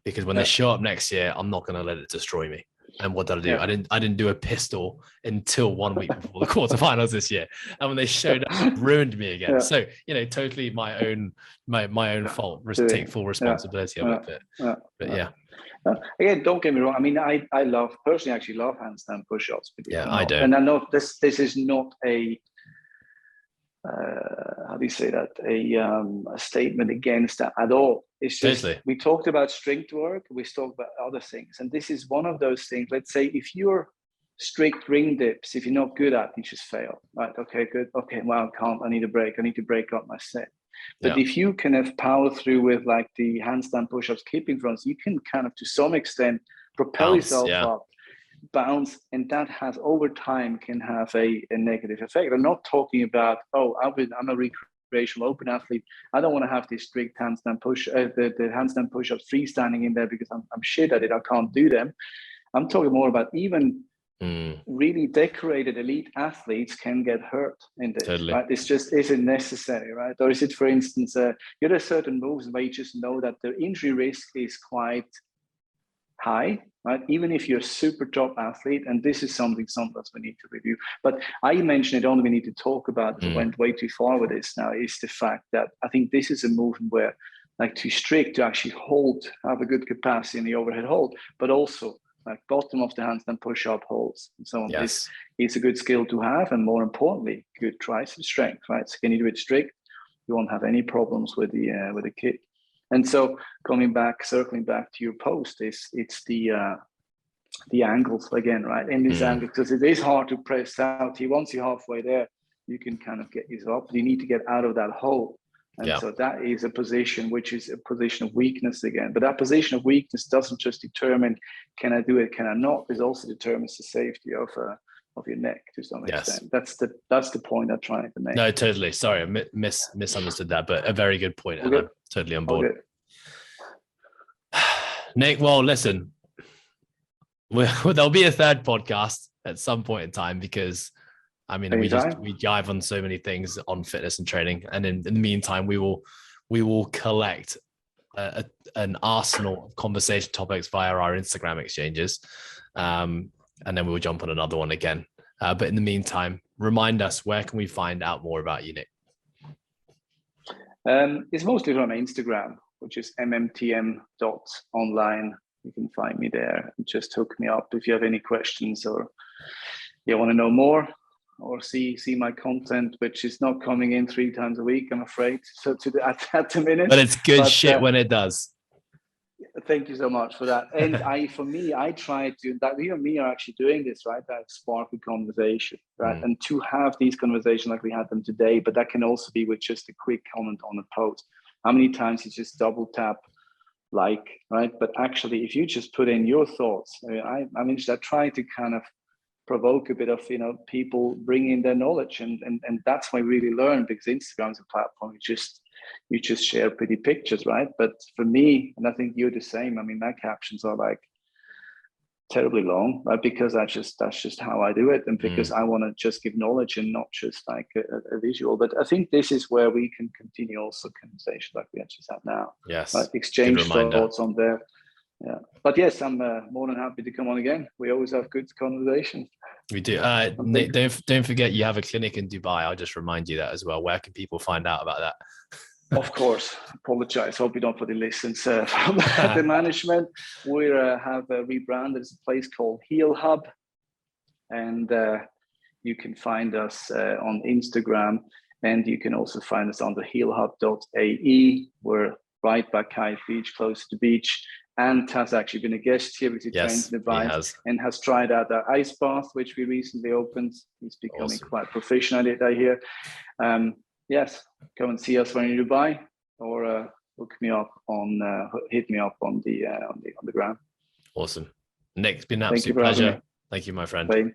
because when they show up next year, I'm not going to let it destroy me. And what did I do? Yeah. I didn't do a pistol until 1 week before the quarterfinals this year. And when they showed up, it ruined me again. Yeah. So, totally my own fault. Take full responsibility of it. But yeah. Again, don't get me wrong. I mean, I personally actually love handstand push-ups. Yeah, I do. And I know this is not a how do you say that? A statement against that at all. It's just we talked about strength work, we talked about other things, and this is one of those things. Let's say if you're strict ring dips, if you're not good at, you just fail. Right? Okay, good. Okay, well, I can't. I need a break. I need to break up my set. But if you can have power through with like the handstand push-ups, keeping fronts, you can kind of to some extent propel yourself up, bounce, and that has over time can have a negative effect. I'm not talking about, I'm a recreational open athlete, I don't want to have this strict handstand push the handstand push-ups freestanding in there because I'm shit at it, I can't do them. I'm talking more about even really decorated elite athletes can get hurt in this. Totally. Right? This just isn't necessary, right? Or is it, for instance, there are certain moves where you just know that the injury risk is quite high, right? Even if you're a super top athlete, and this is something sometimes we need to review. But I mentioned it only we need to talk about, we went way too far with this now, is the fact that I think this is a movement where like too strict to actually have a good capacity in the overhead hold, but also like bottom of the handstand push-up holds and so on. Yes. Is a good skill to have, and more importantly, good tricep strength, right? So can you do it strict? You won't have any problems with the kick. And so circling back to your post, it's the angles again, right? In this angle, because it is hard to press out. Once you're halfway there, you can kind of get yourself up. You need to get out of that hole. And so that is a position which is a position of weakness again. But that position of weakness doesn't just determine, can I do it, can I not? It also determines the safety of your neck to some extent. That's the point I'm trying to make. No, totally. Sorry, I misunderstood that, but a very good point. And I'm totally on board. Nik, well, listen, there'll be a third podcast at some point in time, because I mean, we dive on so many things on fitness and training. And in the meantime, we will collect an arsenal of conversation topics via our Instagram exchanges. And then we'll jump on another one again. But in the meantime, remind us, where can we find out more about you, Nik? It's mostly on Instagram, which is mmtm.online. You can find me there and just hook me up if you have any questions or you want to know more, or see my content, which is not coming in 3 times a week, I'm afraid. So at the minute, but it's good shit when it does. Thank you so much for that. And I try to, that you and me are actually doing this, right? That spark a conversation, right? And to have these conversations like we had them today, but that can also be with just a quick comment on a post. How many times you just double tap like, right? But actually, if you just put in your thoughts, I try to kind of provoke a bit of, people bring in their knowledge, and that's why I really learn, because Instagram is a platform. You just share pretty pictures, right? But for me, and I think you're the same, I mean, my captions are like terribly long, right? Because that's just how I do it, and because I want to just give knowledge and not just like a visual. But I think this is where we can continue also conversation like we actually have now. Yes, right? Exchange thoughts on there. Yeah, but yes, I'm more than happy to come on again. We always have good conversations. We do. Nik, don't forget you have a clinic in Dubai. I'll just remind you that as well. Where can people find out about that? Of course. Apologize. Hope you don't put the listens from the management. We have rebranded. It's a place called Heel Hub, and you can find us on Instagram, and you can also find us on the heelhub.ae. We're right by Kite Beach, close to the beach. And has actually been a guest here because he trains in Dubai and has tried out our ice bath, which we recently opened. He's becoming quite proficient at it, I hear. Yes, come and see us when you're in Dubai, or hit me up on the ground. Awesome, Nik, it's been an absolute pleasure. Thank you, my friend. Bye.